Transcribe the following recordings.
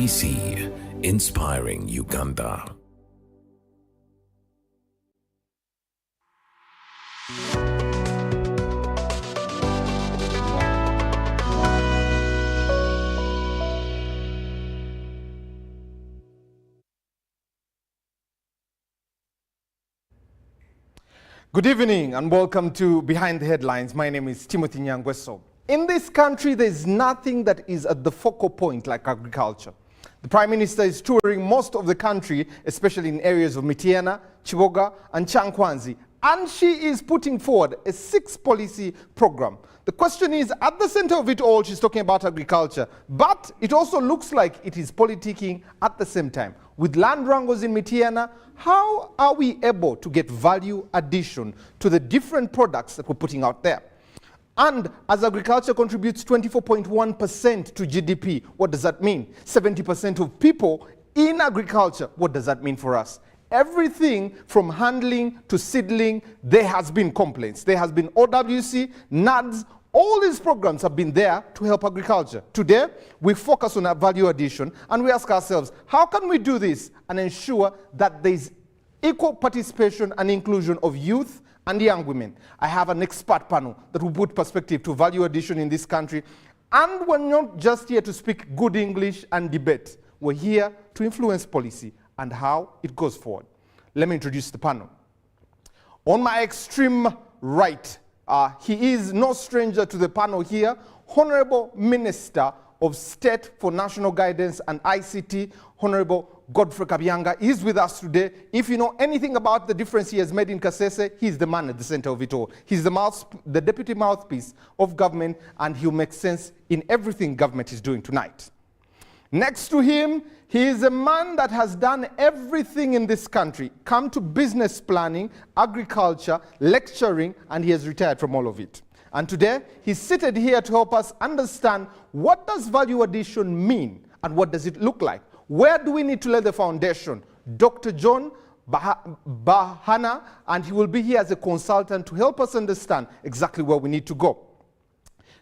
BBC, inspiring Uganda. Good evening and welcome to Behind the Headlines. My name is Timothy Nyangweso. In this country, there's nothing that is at the focal point like agriculture. The Prime Minister is touring most of the country, especially in areas of Mityana, Chiboga and Chankwanzi, and she is putting forward a 6-policy program. The question is, at the center of it all, she's talking about agriculture, but it also looks like it is politicking at the same time. With land wrangles in Mityana, how are we able to get value addition to the different products that we're putting out there? And as agriculture contributes 24.1% to GDP, what does that mean? 70% of people in agriculture, what does that mean for us? Everything from handling to seedling, there has been complaints. There has been OWC, NADS, all these programs have been there to help agriculture. Today, we focus on our value addition and we ask ourselves, how can we do this and ensure that there is equal participation and inclusion of youth and young women? I have an expert panel that will put perspective to value addition in this country. And we're not just here to speak good English and debate. We're here to influence policy and how it goes forward. Let me introduce the panel. On my extreme right, he is no stranger to the panel here, Honorable Minister of State for National Guidance and ICT, Honorable Godfrey Kabyanga, is with us today. If you know anything about the difference he has made in Kasese, he's the man at the center of it all. He's the deputy mouthpiece of government, and he'll make sense in everything government is doing tonight. Next to him, he is a man that has done everything in this country, come to business planning, agriculture, lecturing, and he has retired from all of it. And today, he's seated here to help us understand what does value addition mean and what does it look like? Where do we need to lay the foundation? Dr. John Bahana, and he will be here as a consultant to help us understand exactly where we need to go.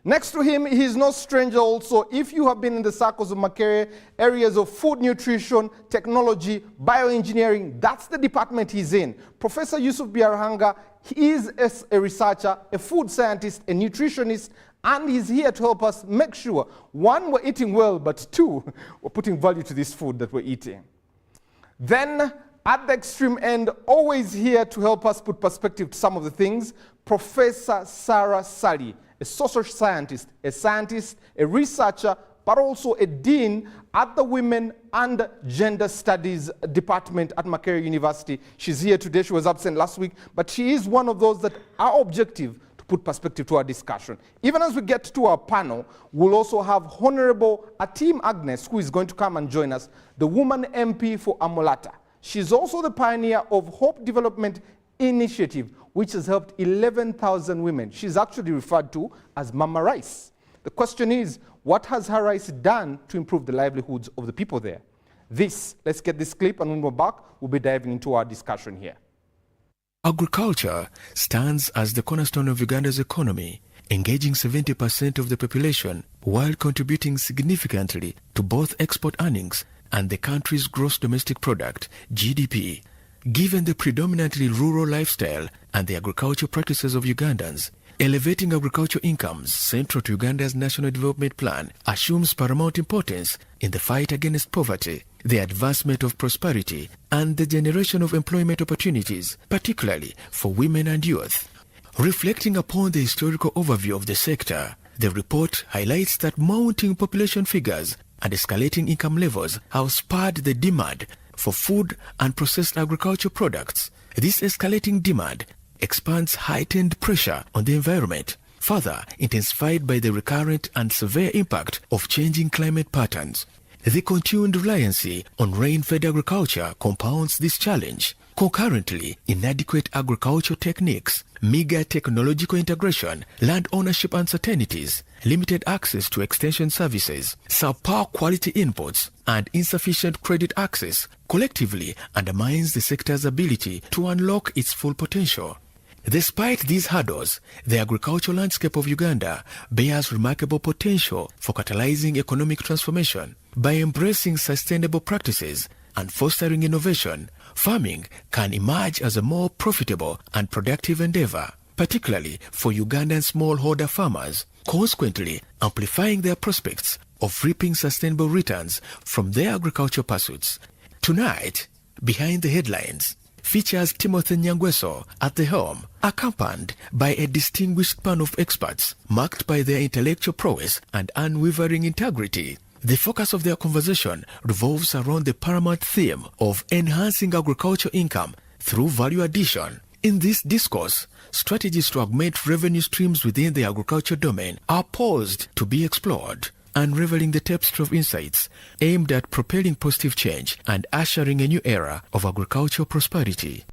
Next to him, he is no stranger also. If you have been in the circles of Makerere, areas of food nutrition, technology, bioengineering, that's the department he's in. Professor Yusuf Byarhanga, he is a researcher, a food scientist, a nutritionist, and he's here to help us make sure, one, we're eating well, but two, we're putting value to this food that we're eating. Then, at the extreme end, always here to help us put perspective to some of the things, Professor Sarah Sali, a social scientist, a researcher, but also a dean at the Women and Gender Studies Department at Makerere University. She's here today. She was absent last week, but she is one of those that are objective to put perspective to our discussion. Even as we get to our panel, we'll also have Honorable Atim Agnes, who is going to come and join us, the woman MP for Amolata. She's also the pioneer of Hope Development Initiative, which has helped 11,000 women. She's actually referred to as Mama Rice. The question is, what has her rice done to improve the livelihoods of the people there? Let's get this clip, and when we're back, we'll be diving into our discussion here. Agriculture stands as the cornerstone of Uganda's economy, engaging 70% of the population while contributing significantly to both export earnings and the country's gross domestic product, GDP. Given the predominantly rural lifestyle and the agricultural practices of Ugandans, elevating agricultural incomes central to Uganda's National Development Plan assumes paramount importance in the fight against poverty, the advancement of prosperity, and the generation of employment opportunities, particularly for women and youth. Reflecting upon the historical overview of the sector, the report highlights that mounting population figures and escalating income levels have spurred the demand for food and processed agricultural products. This escalating demand expands heightened pressure on the environment, further intensified by the recurrent and severe impact of changing climate patterns. The continued reliance on rain-fed agriculture compounds this challenge. Concurrently, inadequate agricultural techniques, meager technological integration, land ownership uncertainties, limited access to extension services, subpar quality inputs, and insufficient credit access collectively undermines the sector's ability to unlock its full potential. Despite these hurdles, the agricultural landscape of Uganda bears remarkable potential for catalyzing economic transformation. By embracing sustainable practices and fostering innovation, farming can emerge as a more profitable and productive endeavor, particularly for Ugandan smallholder farmers, consequently amplifying their prospects of reaping sustainable returns from their agricultural pursuits. Tonight, Behind the Headlines features Timothy Nyangweso at the helm, accompanied by a distinguished panel of experts marked by their intellectual prowess and unwavering integrity. The focus of their conversation revolves around the paramount theme of enhancing agricultural income through value addition. In this discourse, strategies to augment revenue streams within the agriculture domain are posed to be explored, unraveling the tapestry of insights aimed at propelling positive change and ushering a new era of agricultural prosperity.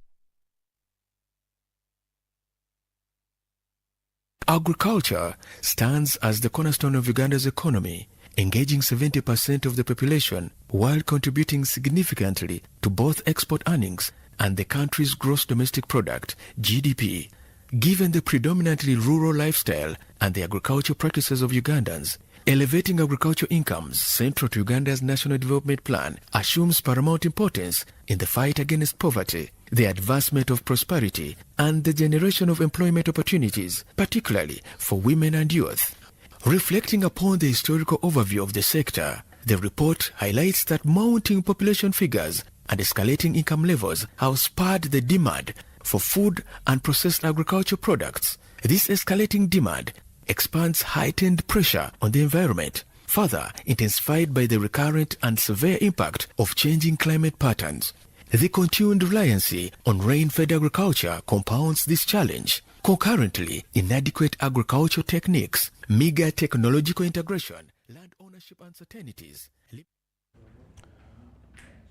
Agriculture stands as the cornerstone of Uganda's economy, engaging 70% of the population while contributing significantly to both export earnings and the country's gross domestic product, GDP. Given the predominantly rural lifestyle and the agricultural practices of Ugandans, elevating agricultural incomes central to Uganda's National Development Plan assumes paramount importance in the fight against poverty, the advancement of prosperity, and the generation of employment opportunities, particularly for women and youth. Reflecting upon the historical overview of the sector, the report highlights that mounting population figures and escalating income levels have spurred the demand for food and processed agricultural products. This escalating demand expands heightened pressure on the environment, further intensified by the recurrent and severe impact of changing climate patterns. The continued reliance on rain-fed agriculture compounds this challenge. Concurrently, inadequate agricultural techniques, meager technological integration, land ownership uncertainties.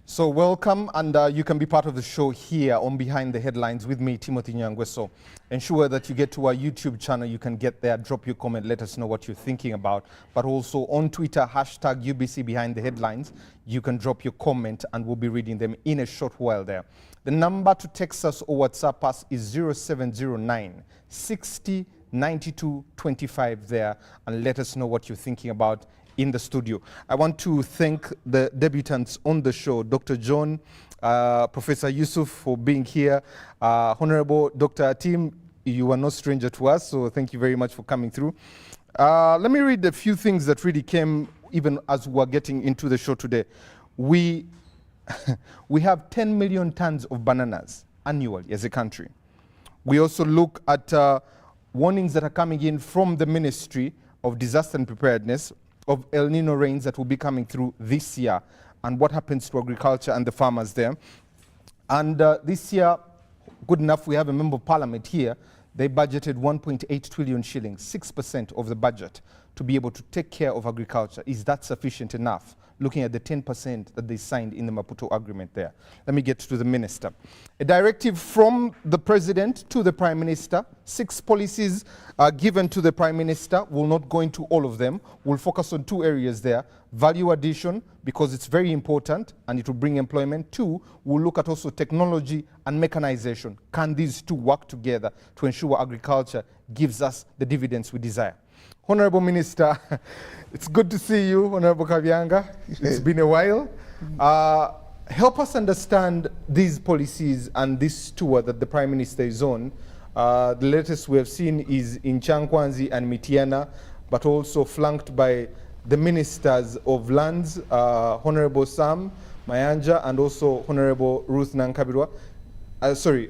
So welcome, and you can be part of the show here on Behind the Headlines with me, Timothy Nyangweso. Ensure that you get to our YouTube channel. You can get there, drop your comment, let us know what you're thinking about. But also on Twitter, hashtag UBC Behind the Headlines. You can drop your comment and we'll be reading them in a short while there. The number to text us or WhatsApp us is 0709 60 92 25 there, and let us know what you're thinking about in the studio. I want to thank the debutants on the show, Dr. John, Professor Yusuf for being here. Honorable Dr. Atim, you are no stranger to us, so thank you very much for coming through. Let me read a few things that really came even as we were getting into the show today. We have 10 million tons of bananas annually as a country. We also look at warnings that are coming in from the Ministry of Disaster and Preparedness of El Nino rains that will be coming through this year and what happens to agriculture and the farmers there. And this year, good enough, we have a member of parliament here. They budgeted 1.8 trillion shillings, 6% of the budget, to be able to take care of agriculture. Is that sufficient enough? Looking at the 10% that they signed in the Maputo agreement there. Let me get to the minister. A directive from the president to the prime minister. 6 policies are given to the prime minister. We'll not go into all of them. We'll focus on 2 areas there. Value addition, because it's very important and it will bring employment. 2, we'll look at also technology and mechanization. Can these 2 work together to ensure agriculture gives us the dividends we desire? Honorable Minister, it's good to see you, Honorable Kabyanga. It's been a while. Help us understand these policies and this tour that the Prime Minister is on. The latest we have seen is in Chankwanzi and Mitiana, but also flanked by the Ministers of Lands, Honorable Sam Mayanja and also Honorable Ruth Nankabirwa.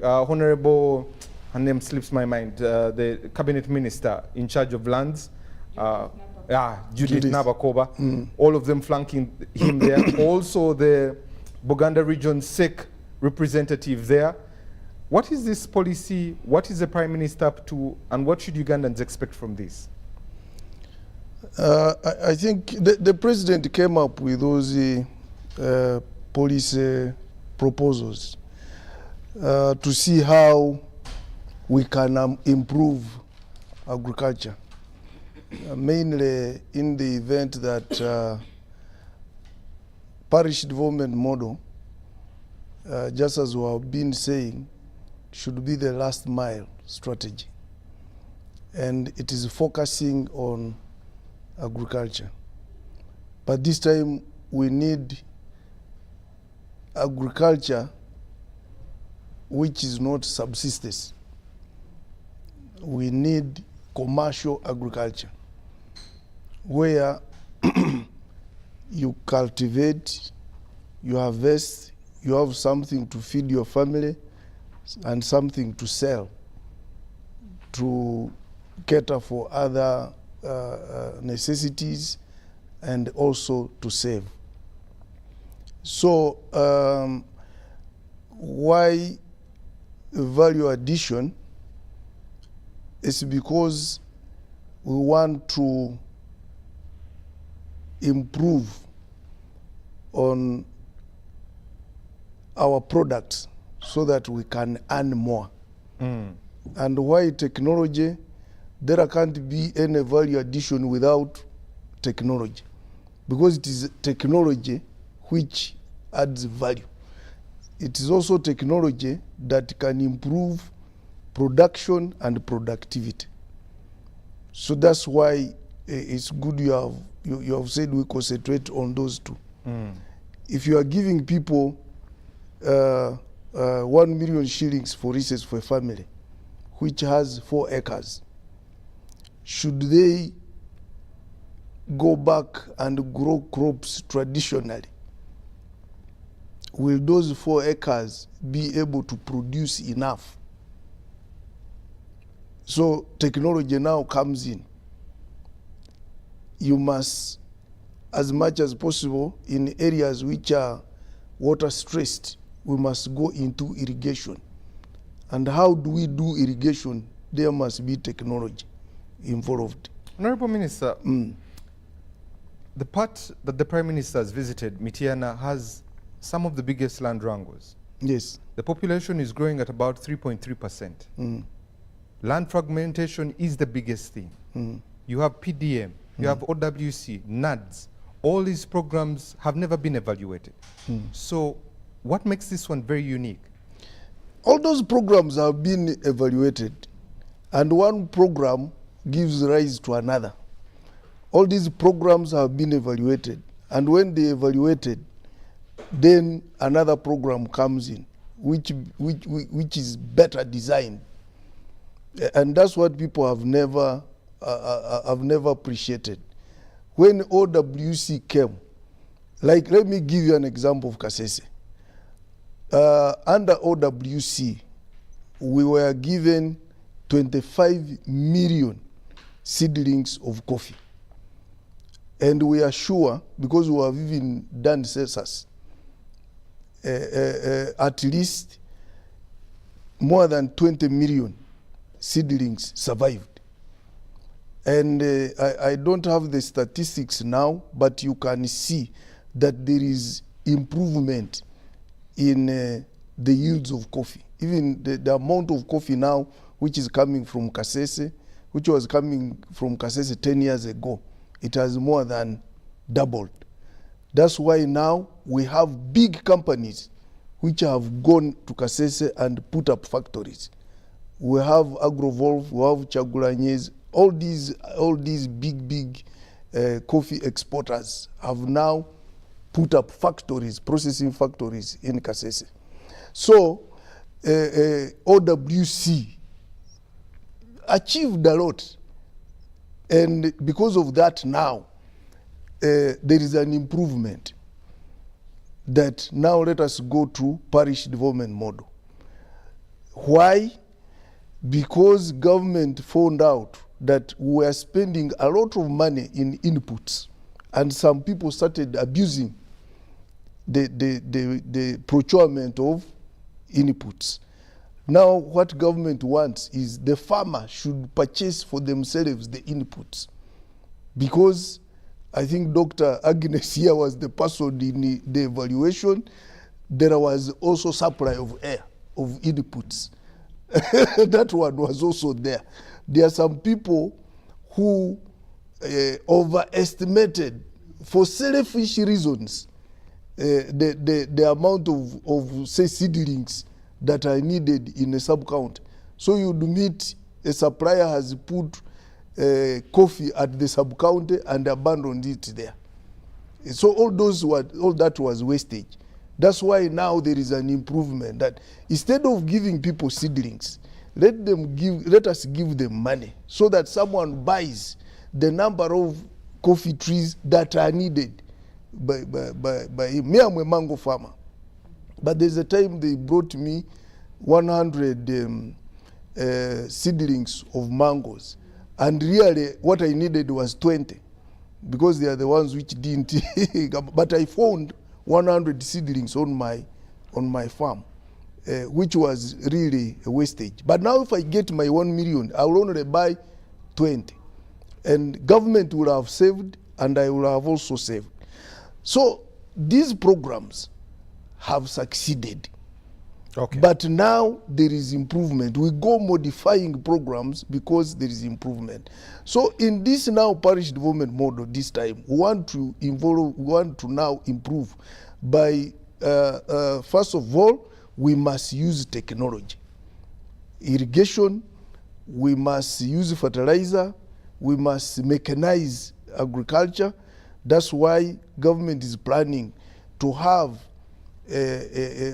Honorable, her name slips my mind, the Cabinet Minister in charge of lands. Judith Nabakoba, all of them flanking him there. Also the Buganda Region SEC representative there. What is this policy? What is the Prime Minister up to? And what should Ugandans expect from this? I think the President came up with those policy proposals to see how we can improve agriculture. Mainly in the event that parish development model, just as we have been saying, should be the last mile strategy. And it is focusing on agriculture. But this time we need agriculture which is not subsistence. We need commercial agriculture where you cultivate, you harvest, you have something to feed your family and something to sell to cater for other necessities and also to save. So why value addition? It's because we want to improve on our products so that we can earn more. And why technology? There can't be any value addition without technology, because it is technology which adds value. It is also technology that can improve production and productivity. So that's why it's good you have said we concentrate on those two. If you are giving people 1 million shillings, for instance, for a family which has 4 acres, should they go back and grow crops traditionally? Will those 4 acres be able to produce enough? So technology now comes in. You must, as much as possible, in areas which are water stressed, we must go into irrigation. And how do we do irrigation? There must be technology involved. Honorable Minister, the part that the Prime Minister has visited, Mityana, has some of the biggest land wrangles. Yes. The population is growing at about 3.3%. Land fragmentation is the biggest thing. You have PDM, you have OWC, NADS. All these programs have never been evaluated. So what makes this one very unique? All those programs have been evaluated, and one program gives rise to another. All these programs have been evaluated, and when they evaluated, then another program comes in, which is better designed. And that's what people have never appreciated. When OWC came, like, let me give you an example of Kasese. Under OWC, we were given 25 million seedlings of coffee. And we are sure, because we have even done census, at least more than 20 million seedlings survived. And I don't have the statistics now, but you can see that there is improvement in the yields of coffee. Even the amount of coffee now which is coming from Kasese, which was coming from Kasese 10 years ago, it has more than doubled. That's why now we have big companies which have gone to Kasese and put up factories. We have Agrovolve, we have Chagulanyes, all these big coffee exporters have now put up factories, processing factories in Kasese. So OWC achieved a lot, and because of that now there is an improvement. That now let us go to parish development model. Why? Because government found out that we were spending a lot of money in inputs, and some people started abusing the procurement of inputs. Now what government wants is the farmer should purchase for themselves the inputs, because I think Dr. Agnes here was the person in the evaluation. There was also supply of air, of inputs. That one was also there. There are some people who overestimated, for selfish reasons, the amount of say seedlings that are needed in a sub-county. So you'd meet a supplier has put coffee at the sub-county and abandoned it there. So all that was wastage. That's why now there is an improvement that instead of giving people seedlings, let us give them money so that someone buys the number of coffee trees that are needed by him. Me, I'm a mango farmer, but there's a time they brought me 100 seedlings of mangoes, and really what I needed was 20 because they are the ones which didn't. But I found 100 seedlings on my farm, which was really a wastage. But now if I get my 1 million, I will only buy 20. And government will have saved, and I will have also saved. So these programs have succeeded. Okay. But now there is improvement. We go modifying programs because there is improvement. So in this now parish development model this time, we want to now improve by, first of all, we must use technology. Irrigation, we must use fertilizer, we must mechanize agriculture. That's why government is planning to have,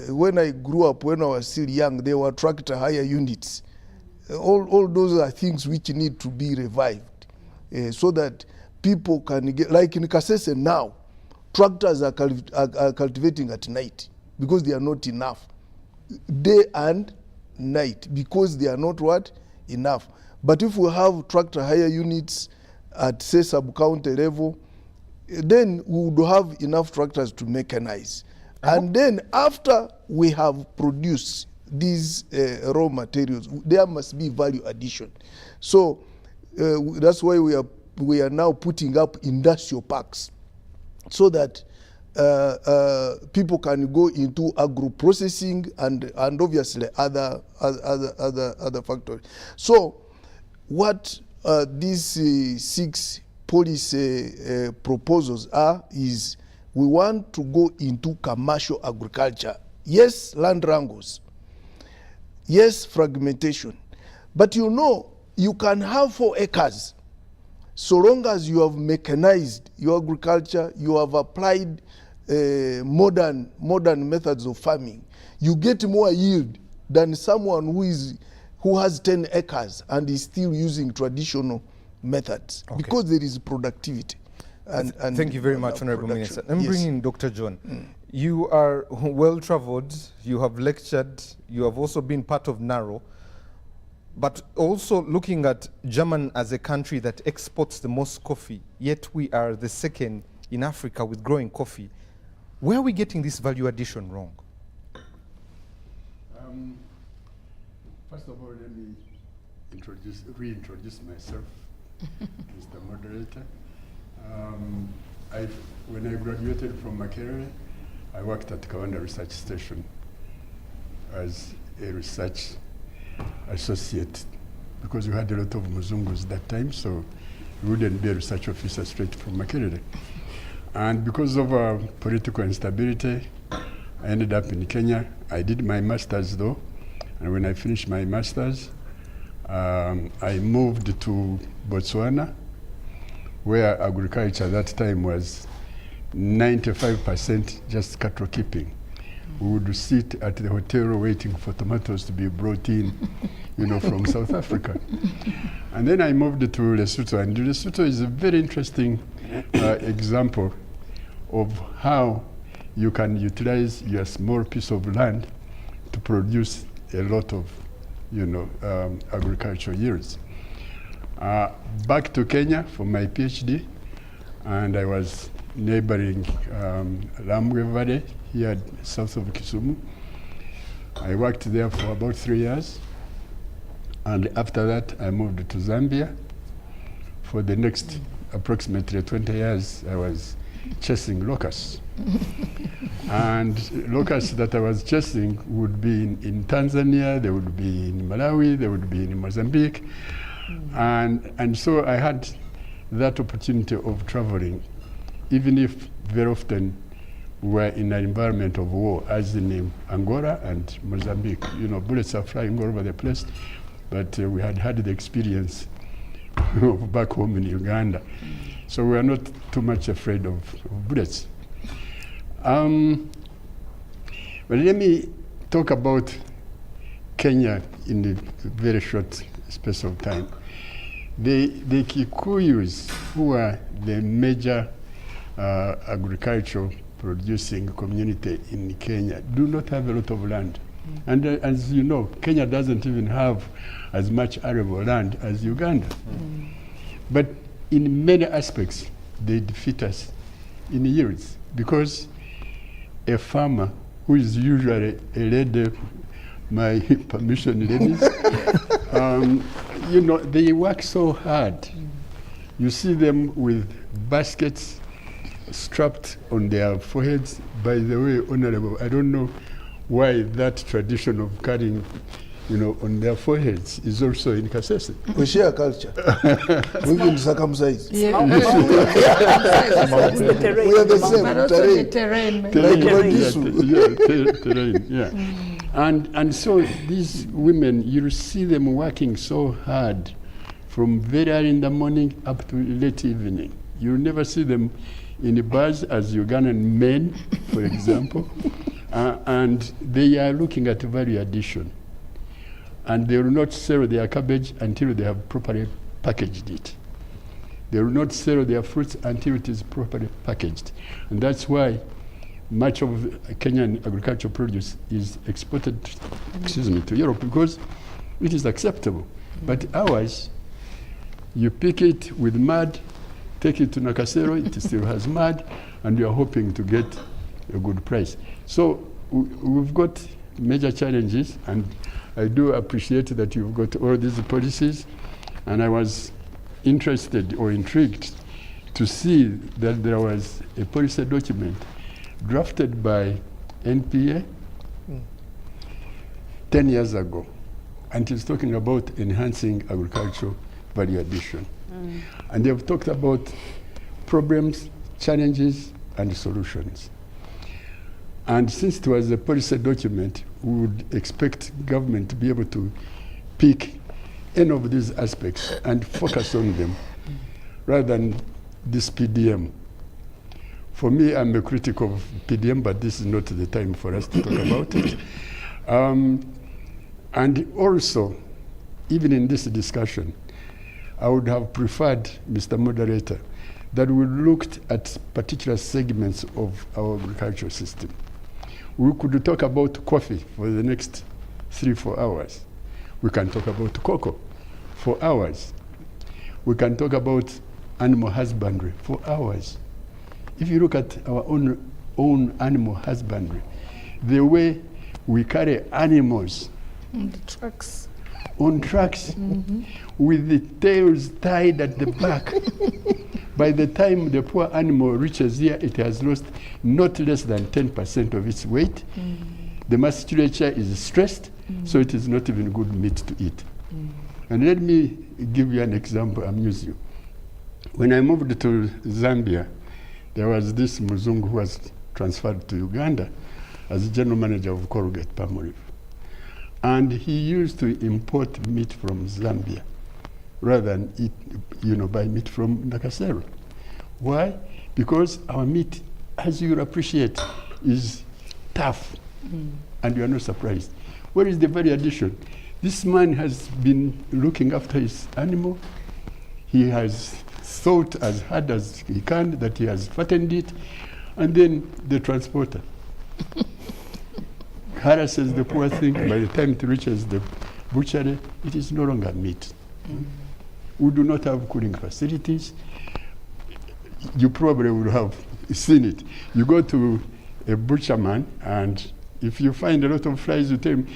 when I grew up, when I was still young, there were tractor hire units. All those are things which need to be revived so that people can get, like in Kasese now, tractors are cultivating at night because they are not enough. Day and night because they are not enough. But if we have tractor hire units at, say, sub-county level, then we would have enough tractors to mechanize. And then after we have produced these raw materials, there must be value addition. So that's why we are now putting up industrial parks so that people can go into agro-processing and obviously other factories. So what these 6 policy proposals are is we want to go into commercial agriculture. Yes, land wrangles. Yes, fragmentation. But you know, you can have 4 acres so long as you have mechanized your agriculture, you have applied modern methods of farming. You get more yield than someone who has 10 acres and is still using traditional methods, because there is productivity. And thank you very much, Honorable Minister. Let me bring in Dr. John. You are well-traveled, you have lectured, you have also been part of NARO, but also looking at Germany as a country that exports the most coffee, yet we are the second in Africa with growing coffee. Where are we getting this value addition wrong? First of all, let me reintroduce myself, Mr. Moderator. When I graduated from Makerere, I worked at Kaunda Research Station as a research associate, because we had a lot of Muzungus that time, so we wouldn't be a research officer straight from Makerere. And because of political instability, I ended up in Kenya. I did my master's though, and when I finished my master's, I moved to Botswana, where agriculture at that time was 95% just cattle keeping. We would sit at the hotel waiting for tomatoes to be brought in, from South Africa. And then I moved to Lesotho, and Lesotho is a very interesting example of how you can utilize your small piece of land to produce a lot of, agricultural yields. Back to Kenya for my PhD, and I was neighboring Lambwe Valley here south of Kisumu. I worked there for about 3 years, and after that I moved to Zambia. For the next approximately 20 years I was chasing locusts. And locusts that I was chasing would be in Tanzania, they would be in Malawi, they would be in Mozambique. And so I had that opportunity of traveling, even if very often we were in an environment of war, as in Angola and Mozambique. Bullets are flying all over the place, but we had the experience of back home in Uganda. So we are not too much afraid of bullets. But let me talk about Kenya in a very short space of time. The Kikuyus, who are the major agricultural producing community in Kenya, do not have a lot of land. And as you know, Kenya doesn't even have as much arable land as Uganda. But in many aspects, they defeat us in yields, because a farmer who is usually a lady, my permission ladies, you know, they work so hard. You see them with baskets strapped on their foreheads. By the way, Honorable, I don't know why that tradition of carrying, you know, on their foreheads is also in Kasese. We share culture. We can circumcise. Yeah. We are the same But also the terrain. terrain. Terrain, yeah. And so these women, you see them working so hard from very early in the morning up to late evening. You'll never see them in the bars as Ugandan men, for example. And they are looking at value addition. And they will not sell their cabbage until they have properly packaged it. They will not sell their fruits until it is properly packaged. And that's why much of Kenyan agricultural produce is exported, to Europe, because it is acceptable. But ours, you pick it with mud, take it to Nakasero, it still has mud, and you are hoping to get a good price. So we've got major challenges, and I do appreciate that you've got all these policies, and I was interested or intrigued to see that there was a policy document drafted by NPA 10 years ago, and it's talking about enhancing agricultural value addition. And they've talked about problems, challenges, and solutions. And since it was a policy document, we would expect government to be able to pick any of these aspects and focus on them, rather than this PDM. For me, I'm a critic of PDM, but this is not the time for us to talk about it. And also, even in this discussion, I would have preferred, Mr. Moderator, that we looked at particular segments of our agricultural system. We could talk about coffee for the next 3-4 hours. We can talk about cocoa for hours. We can talk about animal husbandry for hours. If you look at our own animal husbandry, the way we carry animals The trucks. on trucks with the tails tied at the back. By the time the poor animal reaches here, it has lost not less than 10% of its weight. The musculature is stressed, so it is not even good meat to eat. And let me give you an example, amuse you. When I moved to Zambia, there was this Muzungu who was transferred to Uganda as general manager of Colgate Palmolive. And he used to import meat from Zambia rather than eat, buy meat from Nakasero. Why? Because our meat, as you'll appreciate, is tough. And you are not surprised. Where is the value addition? This man has been looking after his animal. He has thought as hard as he can that he has fattened it. And then the transporter harasses the poor thing. By the time it reaches the butchery, it is no longer meat. We do not have cooling facilities. You probably would have seen it. You go to a butcherman, and if you find a lot of flies, you tell him,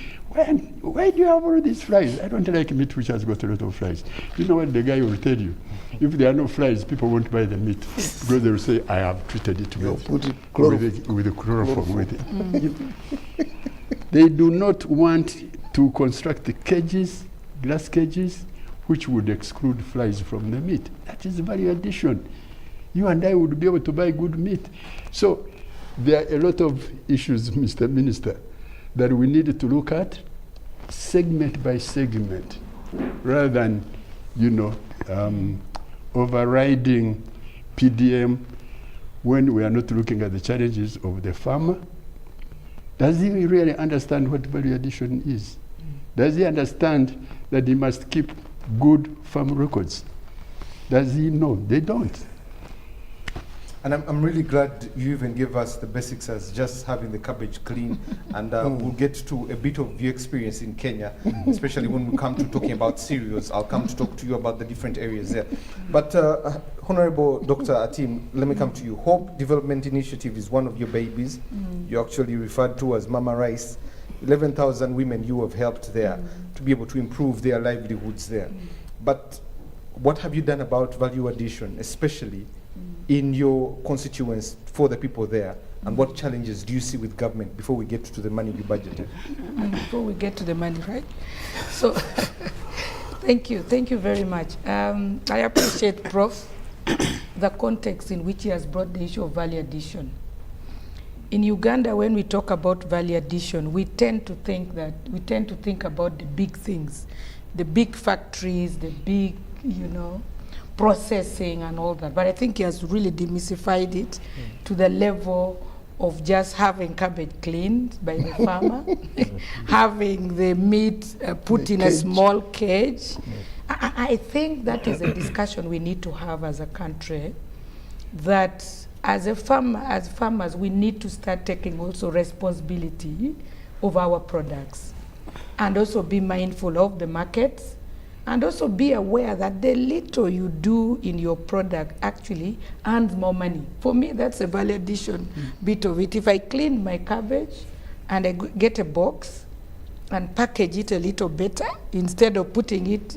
why do you have all these flies? I don't like meat which has got a lot of flies. You know what the guy will tell you? If there are no flies, people won't buy the meat because they will say, I have treated it with the chloroform. They do not want to construct the cages, glass cages, which would exclude flies from the meat. That is value addition. You and I would be able to buy good meat. So there are a lot of issues, Mr. Minister, that we need to look at segment by segment, rather than, overriding PDM, when we are not looking at the challenges of the farmer? Does he really understand what value addition is? Does he understand that he must keep good farm records? Does he know? They don't. And I'm really glad you even gave us the basics as just having the cabbage clean. And we'll get to a bit of your experience in Kenya, especially when we come to talking about cereals. I'll come to talk to you about the different areas there. But Honorable Dr. Atim, let me come to you. Hope Development Initiative is one of your babies. You actually referred to as Mama Rice. 11,000 women you have helped there to be able to improve their livelihoods there. But what have you done about value addition, especially in your constituents for the people there? And what challenges do you see with government before we get to the money you budgeted? And before we get to the money, right? So, thank you very much. I appreciate, Prof, the context in which he has brought the issue of value addition. In Uganda, when we talk about value addition, we tend to think about the big things, the big factories, the big, processing and all that. But I think he has really demystified it to the level of just having cabbage cleaned by the farmer, having the meat put in a small cage. I think that is a discussion we need to have as a country, that as farmers, we need to start taking also responsibility of our products and also be mindful of the markets and also be aware that the little you do in your product actually earns more money. For me, that's a value addition bit of it. If I clean my cabbage and I get a box and package it a little better, instead of putting it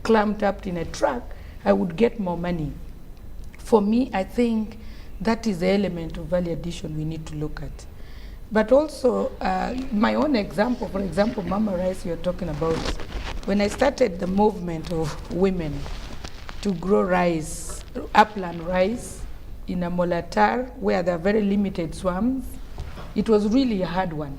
clamped up in a truck, I would get more money. For me, I think that is the element of value addition we need to look at. But also, my own example, for example, Mama Rice you're talking about, when I started the movement of women to grow rice, upland rice, in a Molatar, where there are very limited swamps, it was really a hard one.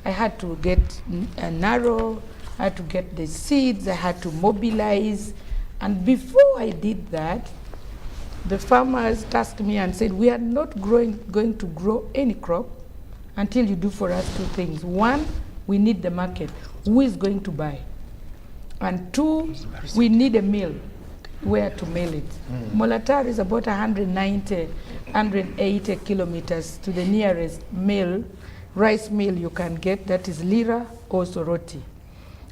I had to get a narrow, I had to get the seeds, I had to mobilize, and before I did that, the farmers tasked me and said, we are not going to grow any crop until you do for us two things. One, we need the market. Who is going to buy? And two, we need a mill, where to mill it. Molatar is about 180 kilometers to the nearest mill, rice mill you can get, that is Lira or Soroti.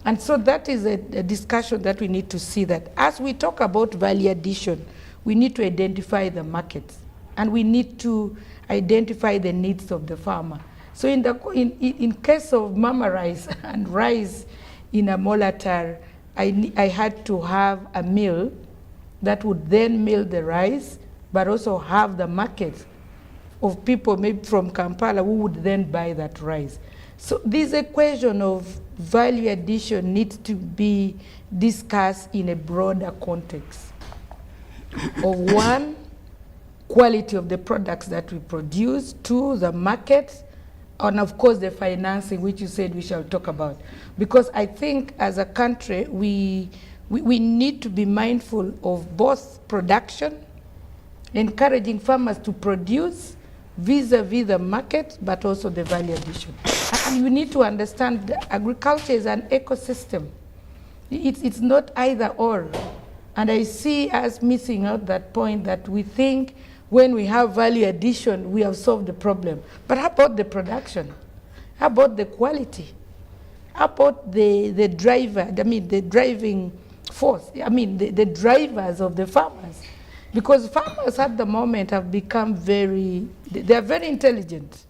And so that is a discussion that we need to see, that as we talk about value addition, we need to identify the markets and we need to identify the needs of the farmer. So in case of Mama Rice and rice in a Molatar, I had to have a mill that would then mill the rice, but also have the market of people maybe from Kampala who would then buy that rice. So this equation of value addition needs to be discussed in a broader context of one, quality of the products that we produce, two, the market, and of course the financing, which you said we shall talk about. Because I think as a country, we need to be mindful of both production, encouraging farmers to produce vis-a-vis the market, but also the value addition. And you need to understand that agriculture is an ecosystem. It's not either or. And I see us missing out that point, that we think when we have value addition, we have solved the problem. But how about the production? How about the quality? How about the driver, the driving force, the drivers of the farmers? Because farmers at the moment have become they are very intelligent.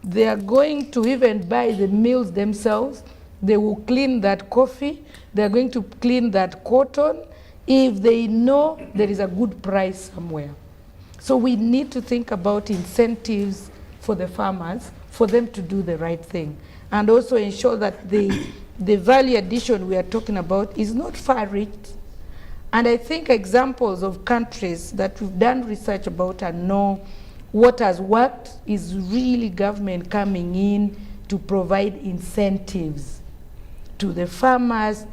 They are going to even buy the mills themselves. They will clean that coffee. They are going to clean that cotton if they know there is a good price somewhere. So we need to think about incentives for the farmers, for them to do the right thing, and also ensure that the value addition we are talking about is not far-reached. And I think examples of countries that we've done research about and know what has worked is really government coming in to provide incentives to the farmers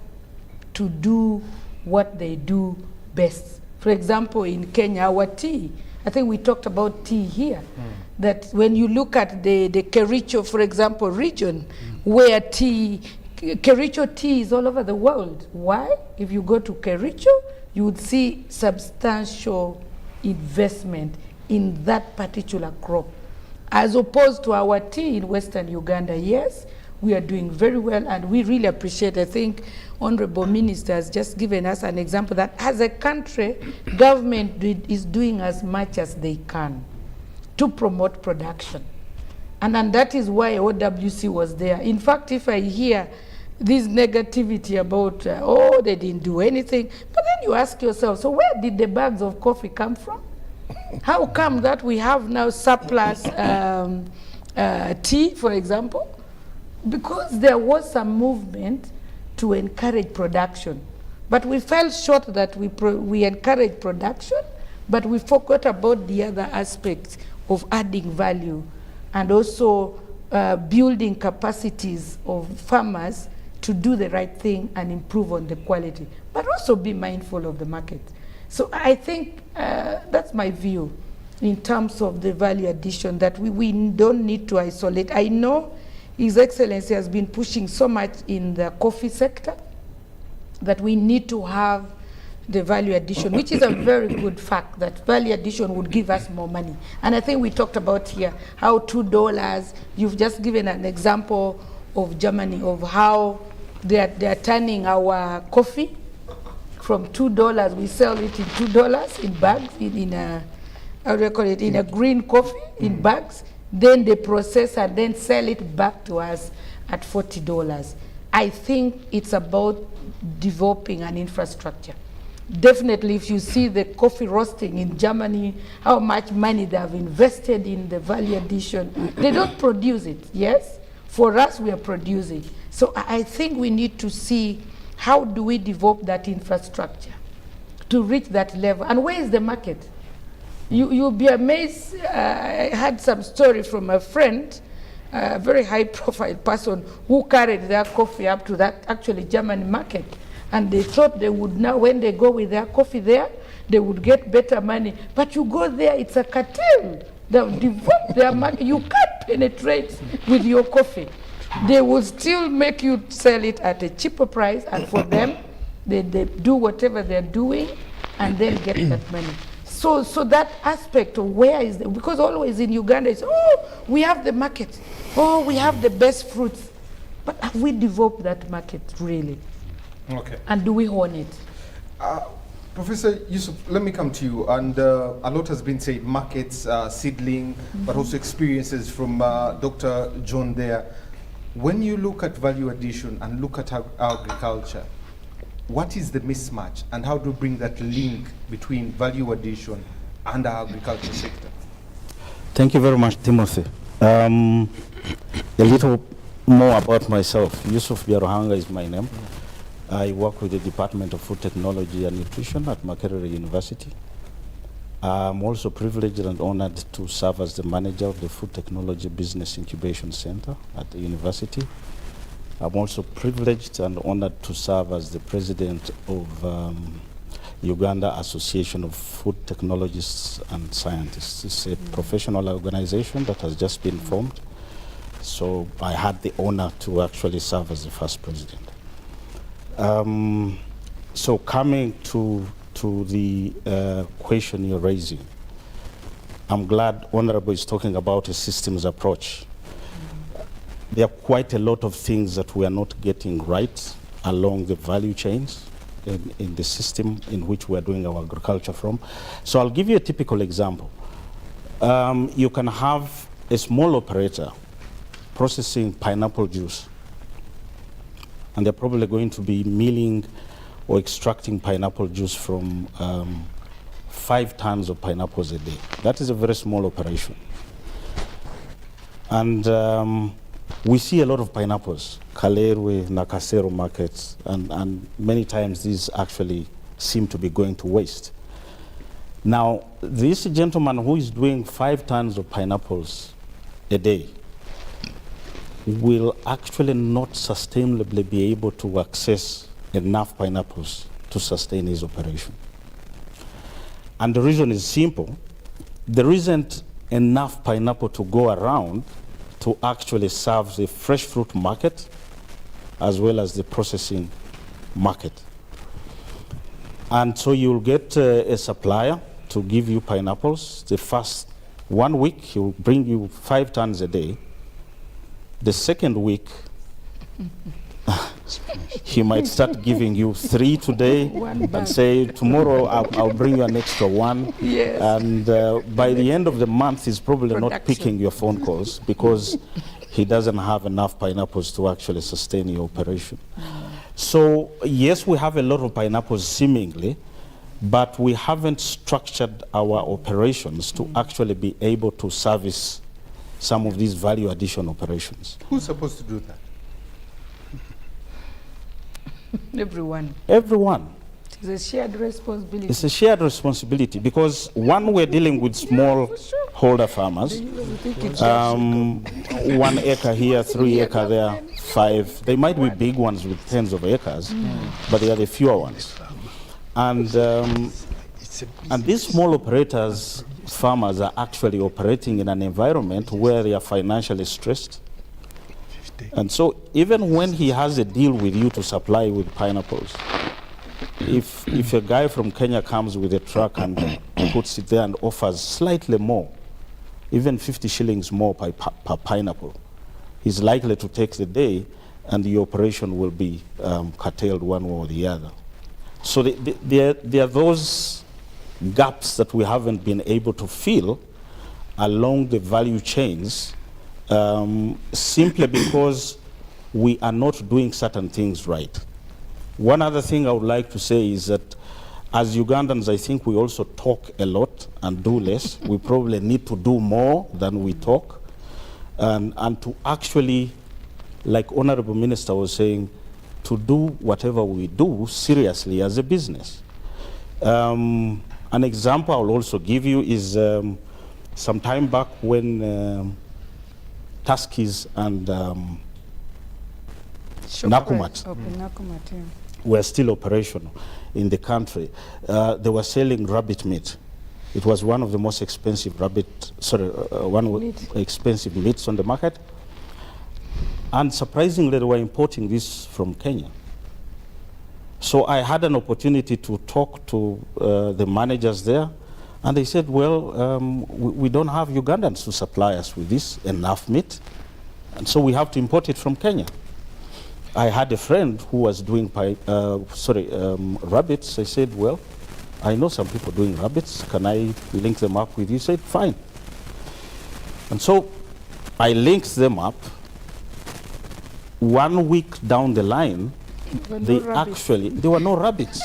to do what they do best For example, in Kenya, our tea, I think we talked about tea here, that when you look at the Kericho, for example, region, where Kericho tea is all over the world. Why? If you go to Kericho, you would see substantial investment in that particular crop. As opposed to our tea in Western Uganda, yes, we are doing very well, and we really appreciate. I think Honorable Minister has just given us an example that as a country, government is doing as much as they can to promote production. And that is why OWC was there. In fact, if I hear this negativity about, oh, they didn't do anything, but then you ask yourself, so where did the bags of coffee come from? How come that we have now surplus tea, for example? Because there was some movement to encourage production. But we fell short that we encouraged production, but we forgot about the other aspects of adding value and also building capacities of farmers to do the right thing and improve on the quality, but also be mindful of the market. So I think that's my view in terms of the value addition, that we don't need to isolate. I know His Excellency has been pushing so much in the coffee sector that we need to have the value addition, which is a very good fact, that value addition would give us more money. And I think we talked about here how $2, you've just given an example of Germany, of how they're turning our coffee from $2, we sell it in $2 in bags, in a, how do you call it, in a green coffee in bags, then they process and then sell it back to us at $40. I think it's about developing an infrastructure. Definitely, if you see the coffee roasting in Germany, how much money they have invested in the value addition, they don't produce it, yes? For us, we are producing. So I think we need to see how do we develop that infrastructure to reach that level, and where is the market? You'll be amazed. I had some story from a friend, a very high-profile person who carried their coffee up to that actually German market, and they thought they would now, when they go with their coffee there, they would get better money. But you go there, it's a cartel. They've developed their market. You can't penetrate with your coffee. They will still make you sell it at a cheaper price, and for them, they do whatever they're doing and then get that money. So that aspect of where is the, because always in Uganda it's, oh, we have the market, oh, we have the best fruits. But have we developed that market really? Okay. And do we own it? Professor Yusuf, let me come to you. And a lot has been said, markets, seedling, but also experiences from Dr. John there. When you look at value addition and look at agriculture, what is the mismatch, and how do you bring that link between value addition and the agriculture sector? Thank you very much, Timothy. A little more about myself. Yusuf Biaruhanga is my name. I work with the Department of Food Technology and Nutrition at Makerere University. I'm also privileged and honored to serve as the manager of the Food Technology Business Incubation Center at the university. I'm also privileged and honored to serve as the president of Uganda Association of Food Technologists and Scientists. It's a professional organization that has just been formed. So I had the honor to actually serve as the first president. So coming to the question you're raising, I'm glad Honorable is talking about a systems approach. There are quite a lot of things that we are not getting right along the value chains in the system in which we are doing our agriculture from. So I'll give you a typical example. You can have a small operator processing pineapple juice, and they're probably going to be milling or extracting pineapple juice from 5 tons of pineapples a day. That is a very small operation. And we see a lot of pineapples, Kalerwe, Nakasero markets, and many times these actually seem to be going to waste. Now, this gentleman who is doing 5 tons of pineapples a day will actually not sustainably be able to access enough pineapples to sustain his operation. And the reason is simple. There isn't enough pineapple to go around to actually serve the fresh fruit market as well as the processing market. And so you'll get a supplier to give you pineapples. The first 1 week, he'll bring you 5 tons a day. The second week, he might start giving you 3 today and say, tomorrow I'll bring you an extra 1. Yes. And by the end of the month, he's probably not picking your phone calls because he doesn't have enough pineapples to actually sustain your operation. So yes, we have a lot of pineapples seemingly, but we haven't structured our operations to actually be able to service some of these value addition operations. Who's supposed to do that? Everyone. Everyone. It's a shared responsibility. It's a shared responsibility because one, we're dealing with small holder farmers. 1 acre here, 3 acre there, 5. They might be big ones with tens of acres, but they are the fewer ones. And these small operators, farmers, are actually operating in an environment where they are financially stressed. And so even when he has a deal with you to supply with pineapples, if a guy from Kenya comes with a truck and puts it there and offers slightly more, even 50 shillings more per pineapple, he's likely to take the day and the operation will be curtailed one way or the other. So there are those gaps that we haven't been able to fill along the value chains simply because we are not doing certain things right. One other thing I would like to say is that as Ugandans, I think we also talk a lot and do less. We probably need to do more than we talk. And to actually, like Honorable Minister was saying, to do whatever we do seriously as a business. An example I'll also give you is some time back when Tuskys and Nakumat were still operational in the country. They were selling rabbit meat. It was one of the most expensive expensive meats on the market. And surprisingly, they were importing this from Kenya. So I had an opportunity to talk to the managers there, and they said, well, we don't have Ugandans to supply us with this enough meat, and so we have to import it from Kenya. I had a friend who was doing rabbits. I said, well, I know some people doing rabbits. Can I link them up with you? He said, fine. And so I linked them up. 1 week down the line, there were no rabbits.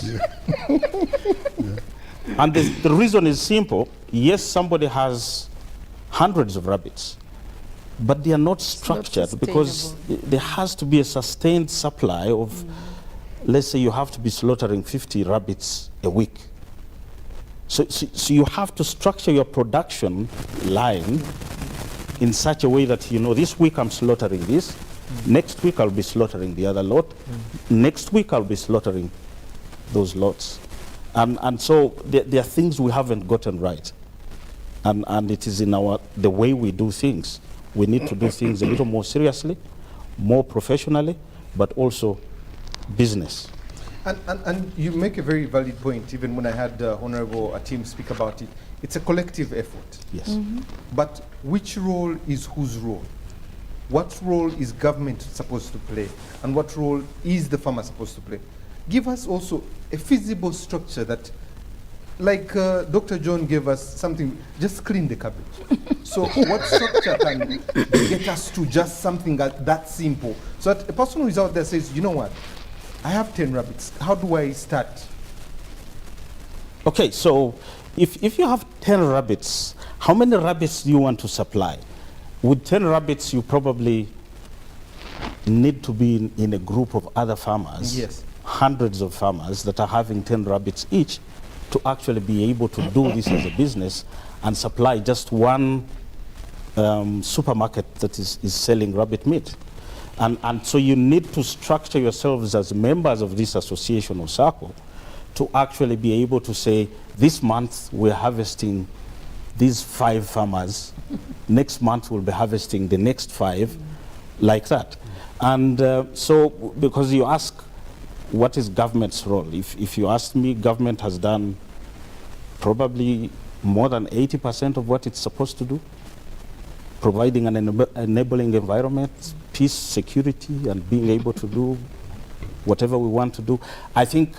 And the reason is simple. Yes, somebody has hundreds of rabbits, but they are not structured because there has to be a sustained supply of, let's say you have to be slaughtering 50 rabbits a week. So you have to structure your production line in such a way that, you know, this week I'm slaughtering this, next week I'll be slaughtering the other lot, next week I'll be slaughtering those lots. And so there are things we haven't gotten right. And it is in the way we do things. We need to do things a little more seriously, more professionally, but also business. And you make a very valid point, even when I had Honorable Atim speak about it. It's a collective effort. Yes. But which role is whose role? What role is government supposed to play? And what role is the farmer supposed to play? Give us also a feasible structure that, like Dr. John gave us something, just clean the cabbage. So what structure can get us to just something that simple? So that a person who is out there says, you know what, I have 10 rabbits. How do I start? Okay, so if you have 10 rabbits, how many rabbits do you want to supply? With 10 rabbits, you probably need to be in a group of other farmers, yes, hundreds of farmers that are having 10 rabbits each to actually be able to do this as a business and supply just one supermarket that is selling rabbit meat. And so you need to structure yourselves as members of this association or circle to actually be able to say, this month we're harvesting these 5 farmers, next month we'll be harvesting the next 5, like that. And so, because you ask, what is government's role? If you ask me, government has done probably more than 80% of what it's supposed to do, providing an enabling environment, peace, security, and being able to do whatever we want to do. I think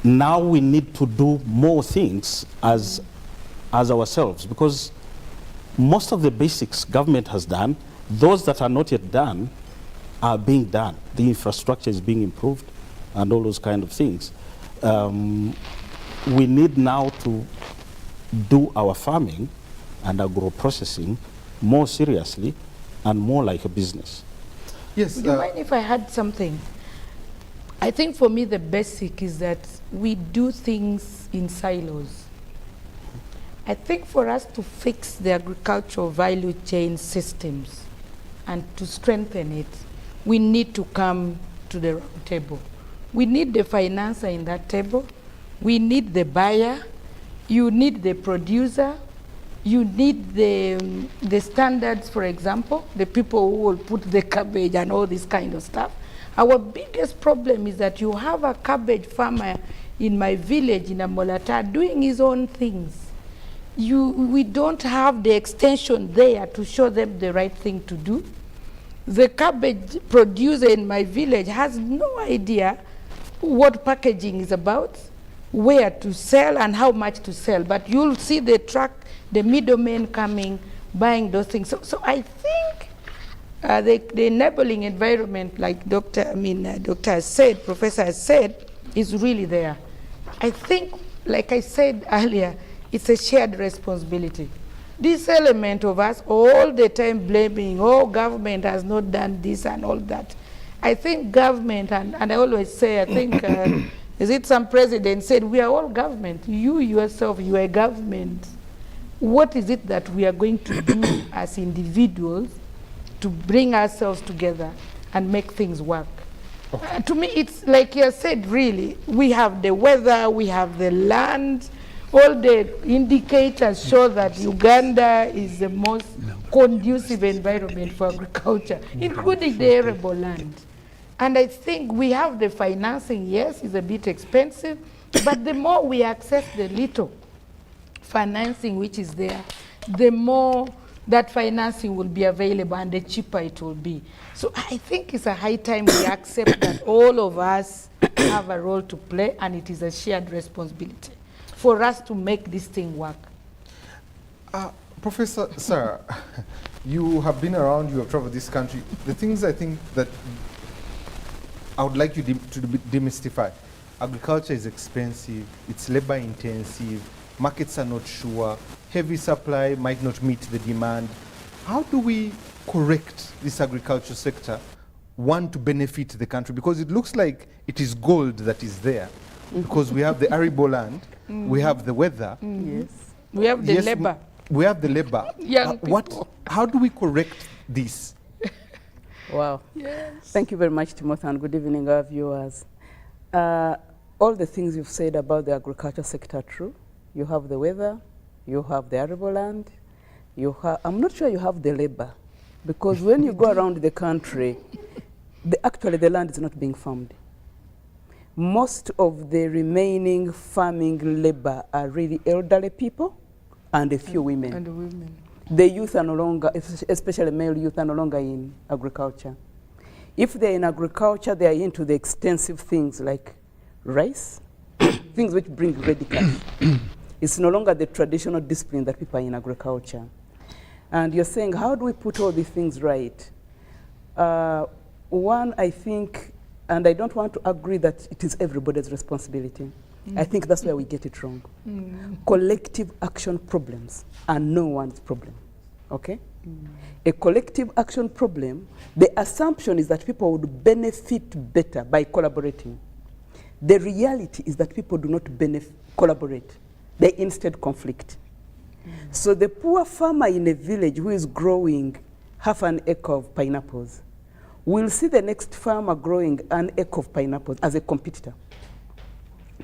now we need to do more things as ourselves, because most of the basics government has done. Those that are not yet done are being done. The infrastructure is being improved and all those kind of things. We need now to do our farming and agro-processing more seriously and more like a business. Yes. Would you mind if I had something? I think for me the basic is that we do things in silos. I think for us to fix the agricultural value chain systems and to strengthen it, we need to come to the round table. We need the financer in that table. We need the buyer. You need the producer. You need the standards, for example, the people who will put the cabbage and all this kind of stuff. Our biggest problem is that you have a cabbage farmer in my village in Amolata doing his own things. We don't have the extension there to show them the right thing to do. The cabbage producer in my village has no idea what packaging is about, where to sell and how much to sell. But you'll see the truck, the middlemen coming, buying those things. So I think the enabling environment, like Doctor has said, Professor has said, is really there. I think, like I said earlier, it's a shared responsibility. This element of us all the time blaming, oh, government has not done this and all that. I think government, and I always say, I think, is it some president said, we are all government. You yourself, you are government. What is it that we are going to do as individuals to bring ourselves together and make things work? Okay. To me, it's like you said, really, we have the weather, we have the land, all the indicators show that Uganda is the most conducive environment for agriculture, including the arable land. And I think we have the financing, yes, it's a bit expensive, but the more we access the little financing which is there, the more that financing will be available and the cheaper it will be. So I think it's a high time we accept that all of us have a role to play, and it is a shared responsibility for us to make this thing work. Professor, sir, you have been around, you have traveled this country. The things I think that I would like you to demystify. Agriculture is expensive, it's labor intensive, markets are not sure, heavy supply might not meet the demand. How do we correct this agriculture sector, one, to benefit the country? Because it looks like it is gold that is there. Because we have the arable land, we have the weather. Yes. We have the labor. We have the labor. Young people. How do we correct this? Wow. Yes. Thank you very much, Timothy, and good evening, our viewers. All the things you've said about the agriculture sector are true. You have the weather, you have the arable land, I'm not sure you have the labor, because when you go around the country, actually the land is not being farmed. Most of the remaining farming labor are really elderly people and a few women. And the women. The youth are no longer, especially male youth, are no longer in agriculture. If they're in agriculture, they are into the extensive things like rice, things which bring ready cash. It's no longer the traditional discipline that people are in agriculture. And you're saying, how do we put all these things right? One, I think, and I don't want to agree that it is everybody's responsibility. I think that's where we get it wrong. Collective action problems are no one's problem, okay? A collective action problem, the assumption is that people would benefit better by collaborating. The reality is that people do not collaborate. They instead conflict. So the poor farmer in a village who is growing half an acre of pineapples will see the next farmer growing an acre of pineapples as a competitor.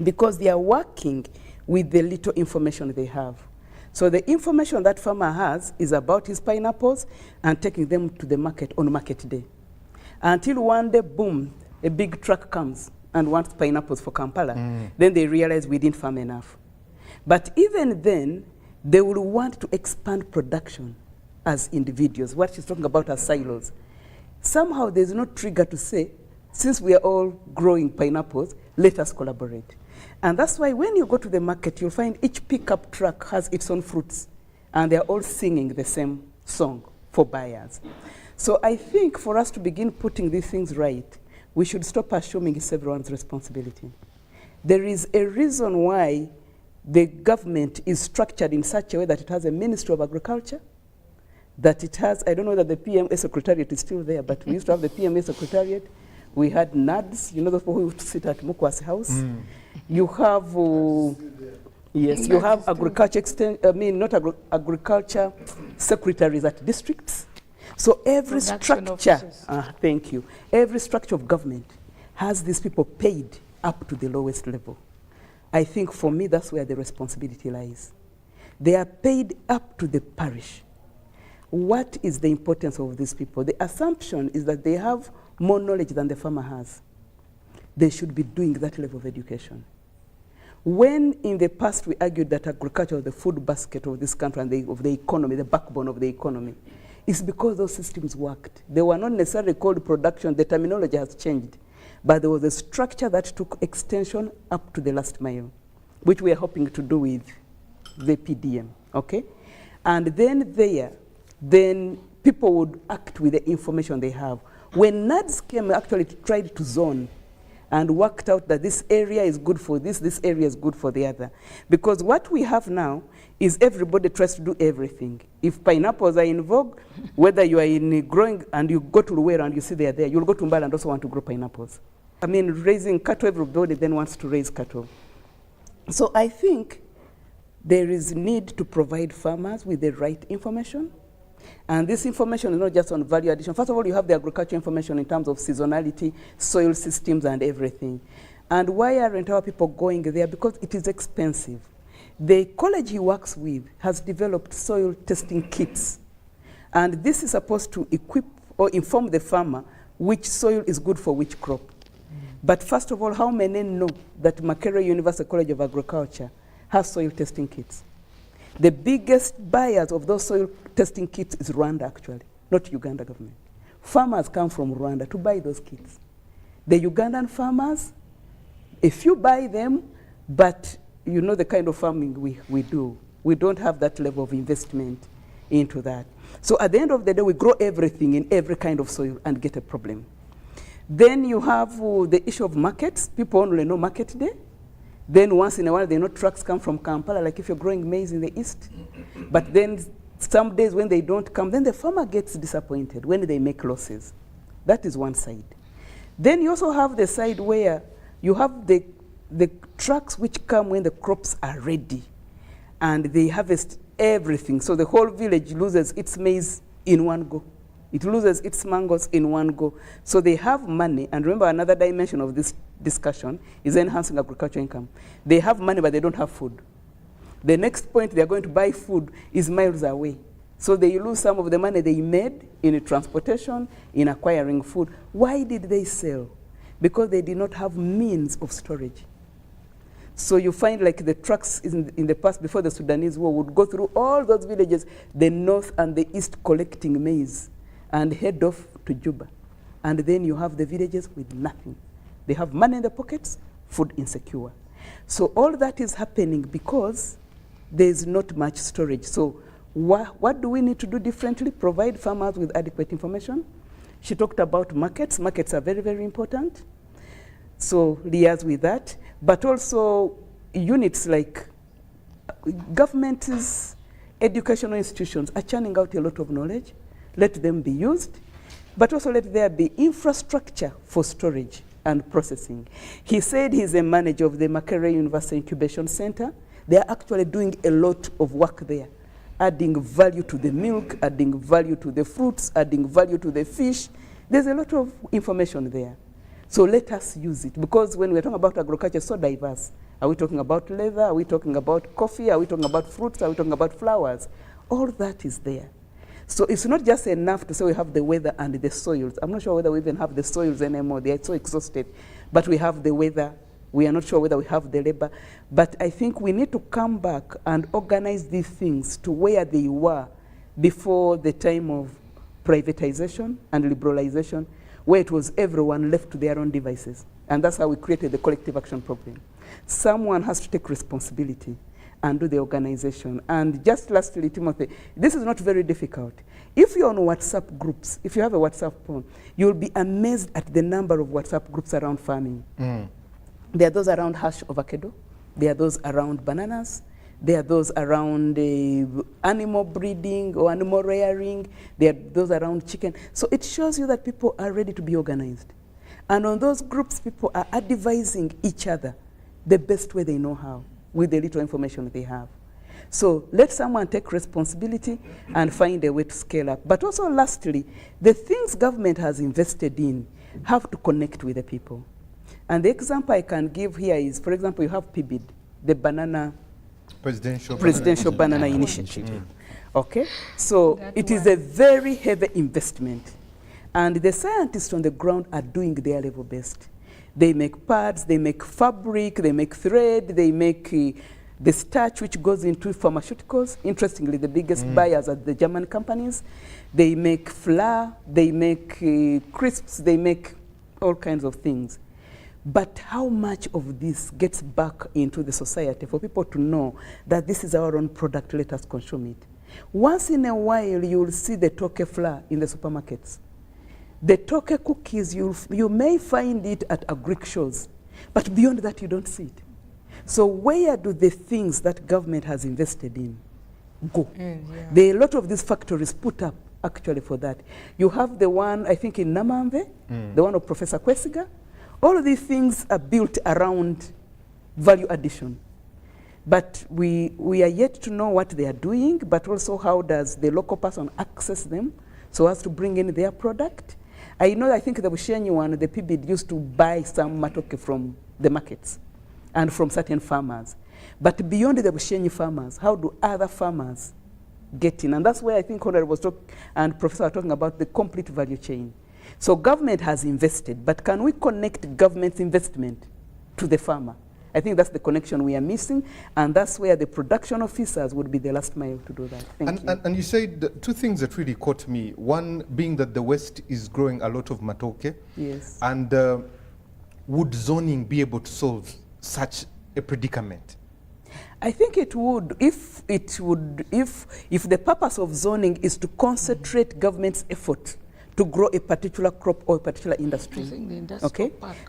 because they are working with the little information they have. So the information that farmer has is about his pineapples and taking them to the market on market day. Until one day, boom, a big truck comes and wants pineapples for Kampala. Then they realize we didn't farm enough. But even then, they will want to expand production as individuals, what she's talking about as silos. Somehow there's no trigger to say, since we are all growing pineapples, let us collaborate. And that's why when you go to the market, you'll find each pickup truck has its own fruits, and they're all singing the same song for buyers. So I think for us to begin putting these things right, we should stop assuming it's everyone's responsibility. There is a reason why the government is structured in such a way that it has a Ministry of Agriculture, that it has, I don't know that the PMA Secretariat is still there, but we used to have the PMA Secretariat. We had NADS, you know, those people who used to sit at Mukwa's house. You have, yes, you have agriculture, agriculture secretaries at districts. So every structure, thank you, every structure of government has these people paid up to the lowest level. I think for me, that's where the responsibility lies. They are paid up to the parish. What is the importance of these people? The assumption is that they have more knowledge than the farmer has. They should be doing that level of education. When in the past we argued that agriculture was the food basket of this country and of the economy, the backbone of the economy, it's because those systems worked. They were not necessarily called production, the terminology has changed, but there was a structure that took extension up to the last mile, which we are hoping to do with the PDM, okay? And then then people would act with the information they have. When NADS came, actually tried to zone and worked out that this area is good for this area is good for the other. Because what we have now is everybody tries to do everything. If pineapples are in vogue, whether you are in growing and you go to Luwera and you see they are there, you'll go to Mbala and also want to grow pineapples. I mean, raising cattle, everybody then wants to raise cattle. So I think there is need to provide farmers with the right information. And this information is not just on value addition. First of all, you have the agriculture information in terms of seasonality, soil systems, and everything. And why aren't our people going there? Because it is expensive. The college he works with has developed soil testing kits. And this is supposed to equip or inform the farmer which soil is good for which crop. But first of all, how many know that Makerere University College of Agriculture has soil testing kits? The biggest buyers of those soil testing kits is Rwanda, actually, not Uganda government. Farmers come from Rwanda to buy those kits. The Ugandan farmers, if you buy them, but you know the kind of farming we do, we don't have that level of investment into that. So at the end of the day, we grow everything in every kind of soil and get a problem. Then you have the issue of markets. People only know market day. Then once in a while, they know trucks come from Kampala, like if you're growing maize in the east. But then some days when they don't come, then the farmer gets disappointed when they make losses. That is one side. Then you also have the side where you have the trucks which come when the crops are ready and they harvest everything. So the whole village loses its maize in one go. It loses its mangoes in one go. So they have money, and remember another dimension of this discussion is enhancing agricultural income. They have money, but they don't have food. The next point they're going to buy food is miles away. So they lose some of the money they made in transportation, in acquiring food. Why did they sell? Because they did not have means of storage. So you find like the trucks in the past, before the Sudanese war, would go through all those villages, the north and the east, collecting maize and head off to Juba. And then you have the villages with nothing. They have money in their pockets, food insecure. So all that is happening because there is not much storage. So what do we need to do differently? Provide farmers with adequate information. She talked about markets. Markets are very, very important. So liaise with that. But also units like governments, educational institutions are churning out a lot of knowledge. Let them be used, but also let there be infrastructure for storage and processing. He said he's a manager of the Makerere University Incubation Center. They are actually doing a lot of work there, adding value to the milk, adding value to the fruits, adding value to the fish. There's a lot of information there. So let us use it, because when we're talking about agriculture, it's so diverse. Are we talking about leather? Are we talking about coffee? Are we talking about fruits? Are we talking about flowers? All that is there. So it's not just enough to say we have the weather and the soils. I'm not sure whether we even have the soils anymore. They are so exhausted. But we have the weather. We are not sure whether we have the labor. But I think we need to come back and organize these things to where they were before the time of privatization and liberalization, where it was everyone left to their own devices. And that's how we created the collective action program. Someone has to take responsibility and do the organization. And just lastly, Timothy, this is not very difficult. If you're on WhatsApp groups, if you have a WhatsApp phone, you'll be amazed at the number of WhatsApp groups around farming. There are those around hash avocado. There are those around bananas. There are those around animal breeding or animal rearing. There are those around chicken. So it shows you that people are ready to be organized. And on those groups, people are advising each other the best way they know how, with the little information they have. So let someone take responsibility and find a way to scale up. But also lastly, the things government has invested in have to connect with the people. And the example I can give here is, for example, you have PBID, the banana Presidential Banana Initiative. Okay, so it is a very heavy investment. And the scientists on the ground are doing their level best. They make pads, they make fabric, they make thread, they make the starch which goes into pharmaceuticals. Interestingly, the biggest buyers are the German companies. They make flour, they make crisps, they make all kinds of things. But how much of this gets back into the society for people to know that this is our own product, let us consume it? Once in a while, you'll see the toke flour in the supermarkets. The toke cookies, you may find it at agric shows, but beyond that, you don't see it. So where do the things that government has invested in go? There are a lot of these factories put up actually for that. You have the one, I think, in Namamve, the one of Professor Kwesiga. All of these things are built around value addition. But we are yet to know what they are doing, but also how does the local person access them so as to bring in their product. I think the Bushenyi one, the PBID used to buy some matoke from the markets and from certain farmers. But beyond the Bushenyi farmers, how do other farmers get in? And that's where I think Honorable was talking, and Professor was talking about the complete value chain. So government has invested, but can we connect government's investment to the farmer? I think that's the connection we are missing, and that's where the production officers would be the last mile to do that. Thank you. And you said two things that really caught me. One being that the West is growing a lot of matoke. Yes. And would zoning be able to solve such a predicament? I think it would, if the purpose of zoning is to concentrate government's effort to grow a particular crop or a particular industry.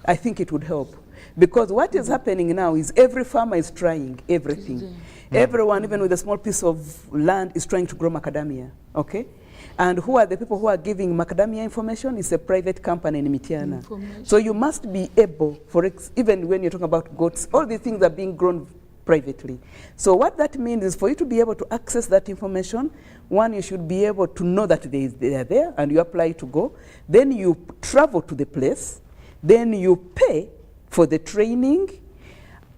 I think it would help. Because what is happening now is every farmer is trying everything. Everyone, even with a small piece of land, is trying to grow macadamia. Okay? And who are the people who are giving macadamia information? It's a private company in Mitiana. So you must be able, even when you're talking about goats, all these things are being grown privately. So what that means is for you to be able to access that information, one, you should be able to know that they are there and you apply to go. Then you travel to the place. Then you pay for the training.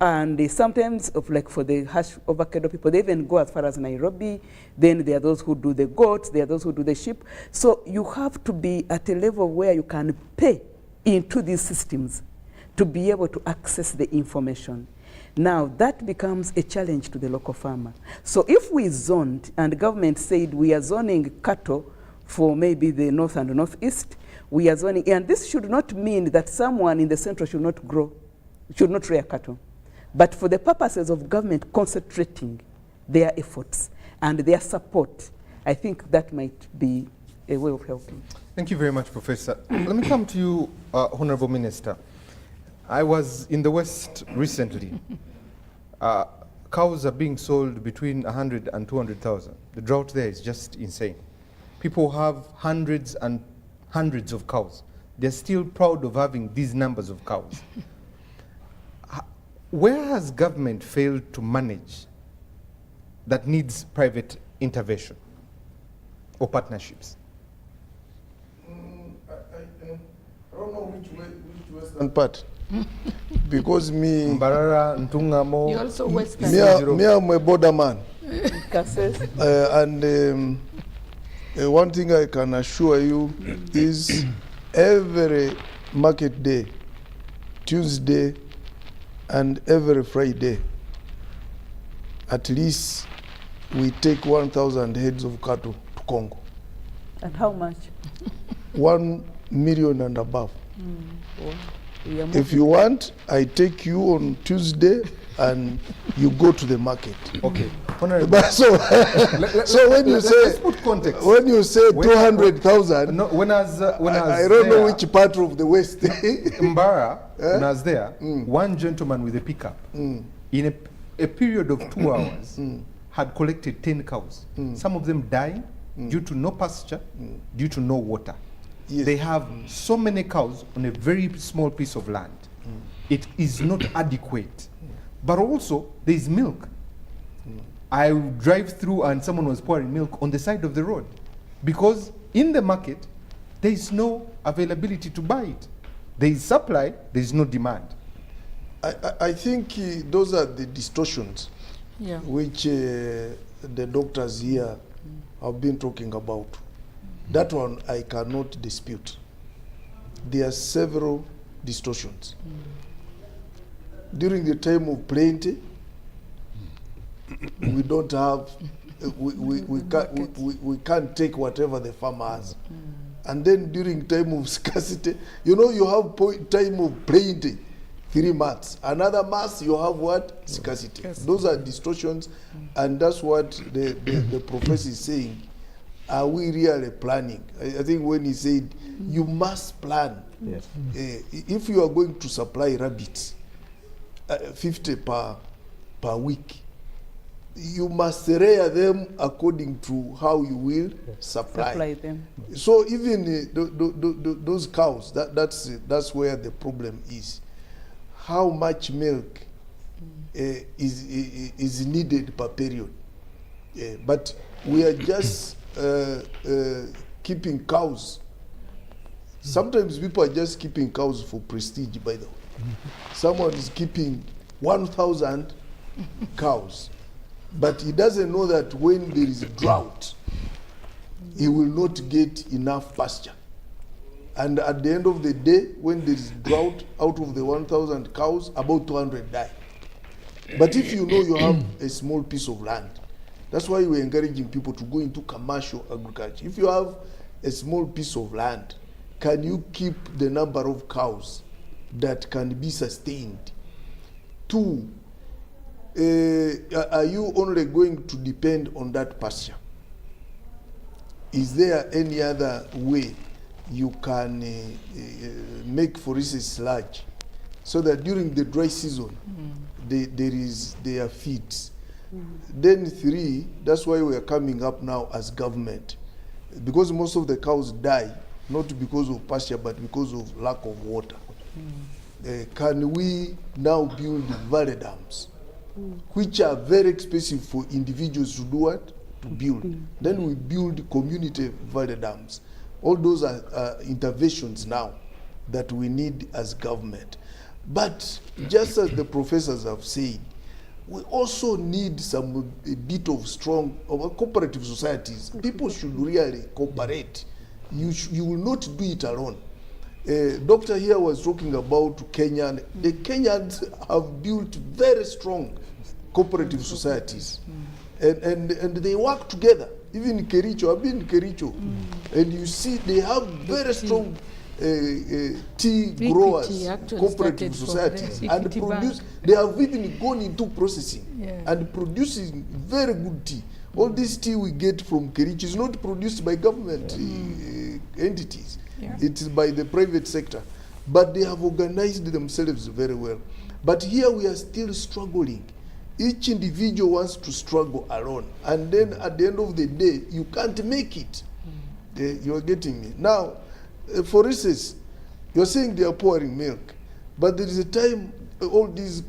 And sometimes, for the hash avocado people, they even go as far as Nairobi. Then there are those who do the goats. There are those who do the sheep. So you have to be at a level where you can pay into these systems to be able to access the information. Now, that becomes a challenge to the local farmer. So if we zoned, and the government said we are zoning cattle for maybe the north and northeast, we are zoning, and this should not mean that someone in the central should not rear cattle. But for the purposes of government concentrating their efforts and their support, I think that might be a way of helping. Thank you very much, Professor. Let me come to you, Honorable Minister. I was in the West recently. Cows are being sold between 100 and 200,000. The drought there is just insane. People have hundreds and hundreds of cows. They're still proud of having these numbers of cows. Where has government failed to manage that needs private intervention or partnerships? I don't know which West western part. Because me, Mbarara, Ntungamo. You also Western. me I'm a border man. Kasese. And one thing I can assure you is every market day, Tuesday, and every Friday, at least we take 1,000 heads of cattle to Congo. And how much? 1 million and above. Well, we are If you want, I take you on Tuesday and you go to the market. Okay. Honorable. But so, so when you let's say, put context. when you say When- 200,000, No, when I was I don't there, know which part of the West. Mbara, when I was there, one gentleman with a pickup, in a period of 2 hours, had collected 10 cows. Some of them dying due to no pasture, due to no water. Yes. They have so many cows on a very small piece of land. It is not adequate. But also, there is milk. I would drive through and someone was pouring milk on the side of the road because in the market, there is no availability to buy it. There is supply, there is no demand. I think those are the distortions Yeah. which the doctors here have been talking about. That one I cannot dispute. There are several distortions. During the time of plenty, we don't have, we can't take whatever the farmer has. And then during time of scarcity, you know, you have time of plenty, 3 months. Another month you have what? Scarcity. Those are distortions, and that's what the professor is saying. Are we really planning? I think when he said, you must plan. Yes. If you are going to supply rabbits, 50 per week, you must rear them according to how you will Supply them. So even those cows, that's where the problem is. How much milk is needed per period? But we are just keeping cows. Sometimes people are just keeping cows for prestige, by the way. Someone is keeping 1,000 cows, but he doesn't know that when there is a drought, he will not get enough pasture. And at the end of the day, when there is drought, out of the 1,000 cows, about 200 die. But if you know you have a small piece of land, that's why we're encouraging people to go into commercial agriculture. If you have a small piece of land, can you keep the number of cows that can be sustained? 2, are you only going to depend on that pasture? Is there any other way you can make, for instance, sludge, so that during the dry season, there are feeds? Then 3, that's why we are coming up now as government, because most of the cows die, not because of pasture, but because of lack of water. Can we now build valley dams, which are very expensive for individuals to do what? To build. Then we build community valley dams. All those are interventions now that we need as government. But just as the professors have said, we also need a bit of strong cooperative societies. People should really cooperate. You will not do it alone. Doctor here was talking about Kenya. The Kenyans have built very strong cooperative societies, and they work together. Even in Kericho, I've been in Kericho, and you see they have very strong tea growers, cooperative societies, and produce. They have even gone into processing and producing very good tea. All this tea we get from Kericho is not produced by government entities. It is by the private sector. But they have organized themselves very well. But here we are still struggling. Each individual wants to struggle alone. And then at the end of the day, you can't make it. You are getting me. Now, for instance, you're saying they are pouring milk. But there is a time all these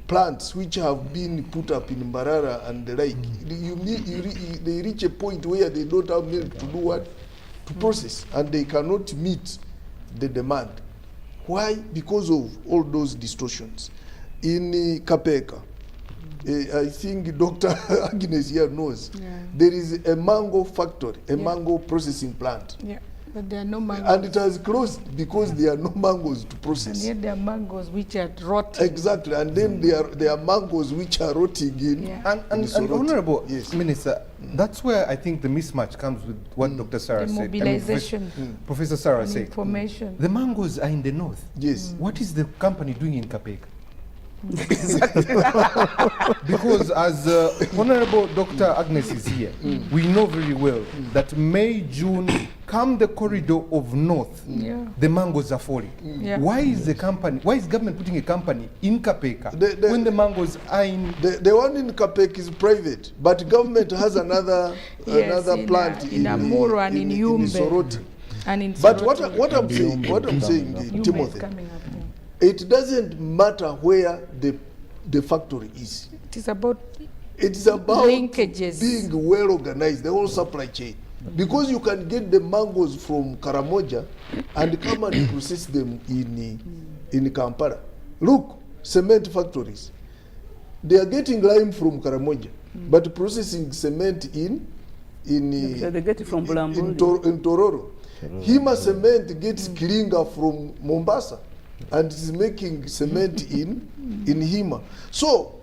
plants which have been put up in Mbarara and the like, they reach a point where they don't have milk to do what? To process, and they cannot meet the demand. Why? Because of all those distortions. In Kapeka, I think Dr. Agnes here knows, there is a mango factory, a mango processing plant. Yeah, but there are no mangoes. And it has closed because there are no mangoes to process. And yet there are mangoes which are rotting. Exactly, and then there are mangoes which are rotting in. Yeah. And Soroti. Honorable Yes. Minister, that's where I think the mismatch comes with what Dr. Sarah The said. mobilization. Professor Sarah And said. information. The mangoes are in the north. Yes. What is the company doing in Kapeka? Because as Honorable Dr. Agnes is here, we know very well that May, June, come the corridor of north, the mangoes are falling. Yeah. Why is government putting a company in Kapeka The- when the mangoes are in? The one in Kapek is private, but government has another Yes, in, plant in Amuro and in Yumbe. Soroti. And in But Soroti. what I'm saying, Yumbe is Timothy, coming up, yeah. it doesn't matter where the factory is. It is about It's about linkages. being well organized, the whole supply chain. Because you can get the mangoes from Karamoja and come and process them in Kampala. Look, cement factories. They are getting lime from Karamoja, but processing cement in They get it from Bulambuli. in Tororo. Hima Cement gets Kiringa from Mombasa and is making cement in Hima. So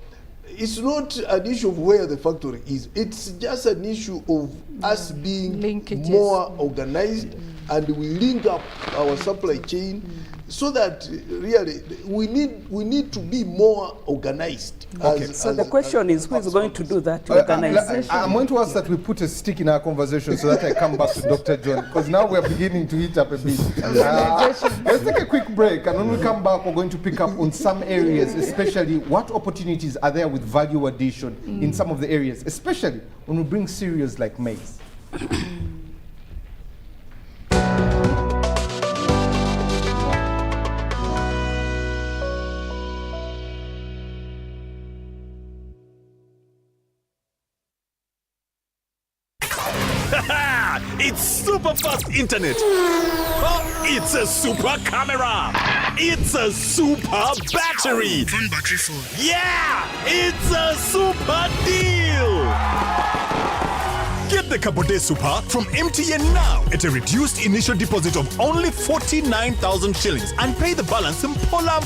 it's not an issue of where the factory is. It's just an issue of us being Linkages. more organized, and we link up our supply chain so that really we need to be more organized. Okay. So the question is, who is going to do that I'm organization? going to ask that we put a stick in our conversation so that I come back to Dr. John, because now we're beginning to heat up a bit. Let's take a quick break, and when we come back, we're going to pick up on some areas, especially what opportunities are there with value addition in some of the areas, especially when we bring cereals like maize. It's super fast internet. Oh, it's a super camera. It's a super battery. Phone battery full. Yeah, it's a super deal. Get the Capote Super from MTN now at a reduced initial deposit of only 49,000 shillings and pay the balance in Pola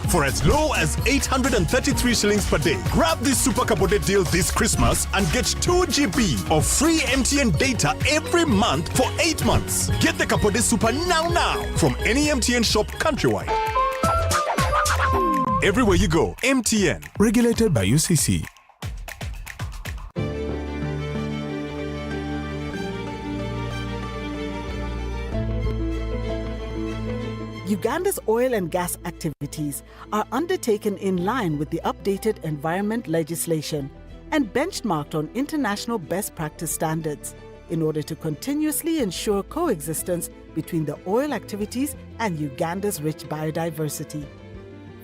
for as low as 833 shillings per day. Grab this Super Capote deal this Christmas and get 2 GB of free MTN data every month for 8 months. Get the Capote Super now from any MTN shop countrywide. Everywhere you go, MTN. Regulated by UCC. Uganda's oil and gas activities are undertaken in line with the updated environment legislation and benchmarked on international best practice standards in order to continuously ensure coexistence between the oil activities and Uganda's rich biodiversity.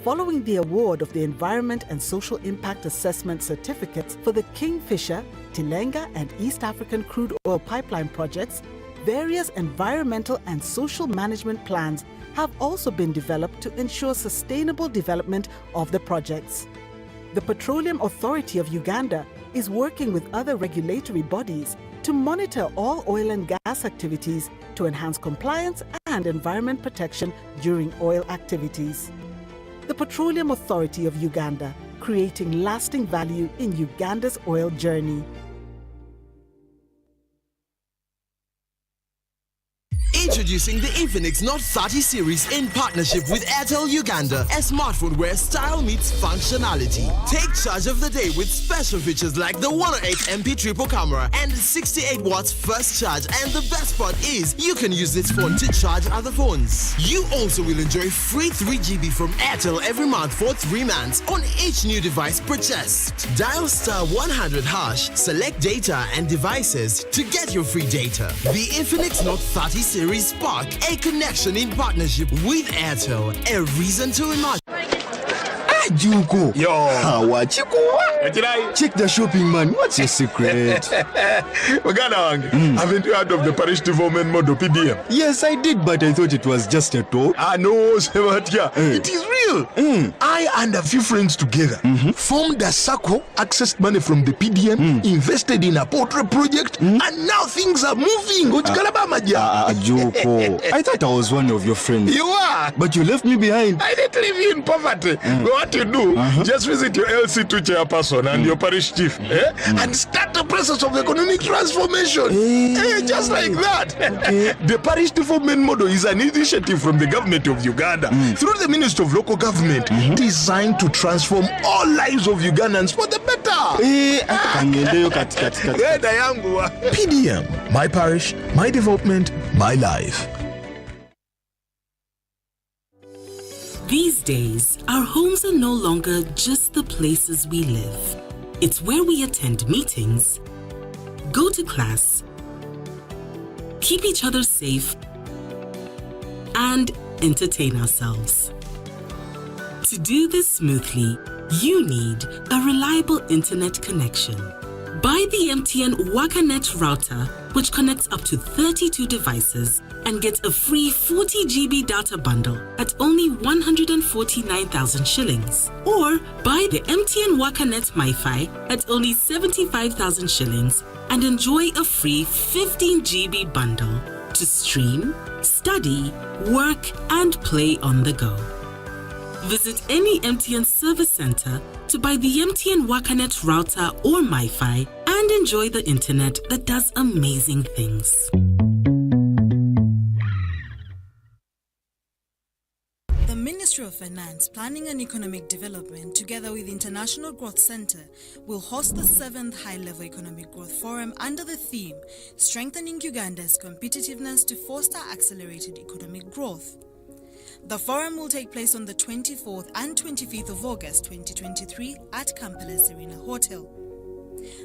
Following the award of the Environment and Social Impact Assessment certificates for the Kingfisher, Tilenga, and East African crude oil pipeline projects, various environmental and social management plans have also been developed to ensure sustainable development of the projects. The Petroleum Authority of Uganda is working with other regulatory bodies to monitor all oil and gas activities to enhance compliance and environment protection during oil activities. The Petroleum Authority of Uganda, creating lasting value in Uganda's oil journey. Introducing the Infinix Note 30 series in partnership with Airtel Uganda, a smartphone where style meets functionality. Take charge of the day with special features like the 108MP triple camera and 68 watts first charge, and the best part is you can use this phone to charge other phones. You also will enjoy free 3 GB from Airtel every month for 3 months on each new device purchased. Dial *100#, select data and devices to get your free data. The Infinix Note 30 series Spark, a connection in partnership with Airtel, a reason to imagine. Hey, Juko. Yo. Check the shopping, man. What's your secret? Haven't you heard of the parish development model, PDM? Yes, I did, but I thought it was just a talk. No, Sebatia. It is real. I and a few friends together formed a circle, accessed money from the PDM, invested in a poultry project, and now things are moving. Juko. I thought I was one of your friends. You are. But you left me behind. I didn't leave you in poverty. What you do, just visit your LC2 chairperson and your parish chief and start the process of economic transformation. Just like that. The parish development model is an initiative from the government of Uganda through the Ministry of Local Government designed to transform all lives of Ugandans for the better. PDM, my parish, my development, my life. These days, our homes are no longer just the places we live. It's where we attend meetings, go to class, keep each other safe, and entertain ourselves. To do this smoothly, you need a reliable internet connection. Buy the MTN WakaNet router, which connects up to 32 devices and gets a free 40 GB data bundle at only 149,000 shillings. Or buy the MTN WakaNet MiFi at only 75,000 shillings and enjoy a free 15 GB bundle to stream, study, work, and play on the go. Visit any MTN service center to buy the MTN WakaNet router or MiFi and enjoy the internet that does amazing things. The Ministry of Finance, Planning and Economic Development, together with International Growth Center, will host the 7th High-Level Economic Growth Forum under the theme, Strengthening Uganda's Competitiveness to Foster Accelerated Economic Growth. The forum will take place on the 24th and 25th of August 2023 at Kampala Serena Hotel.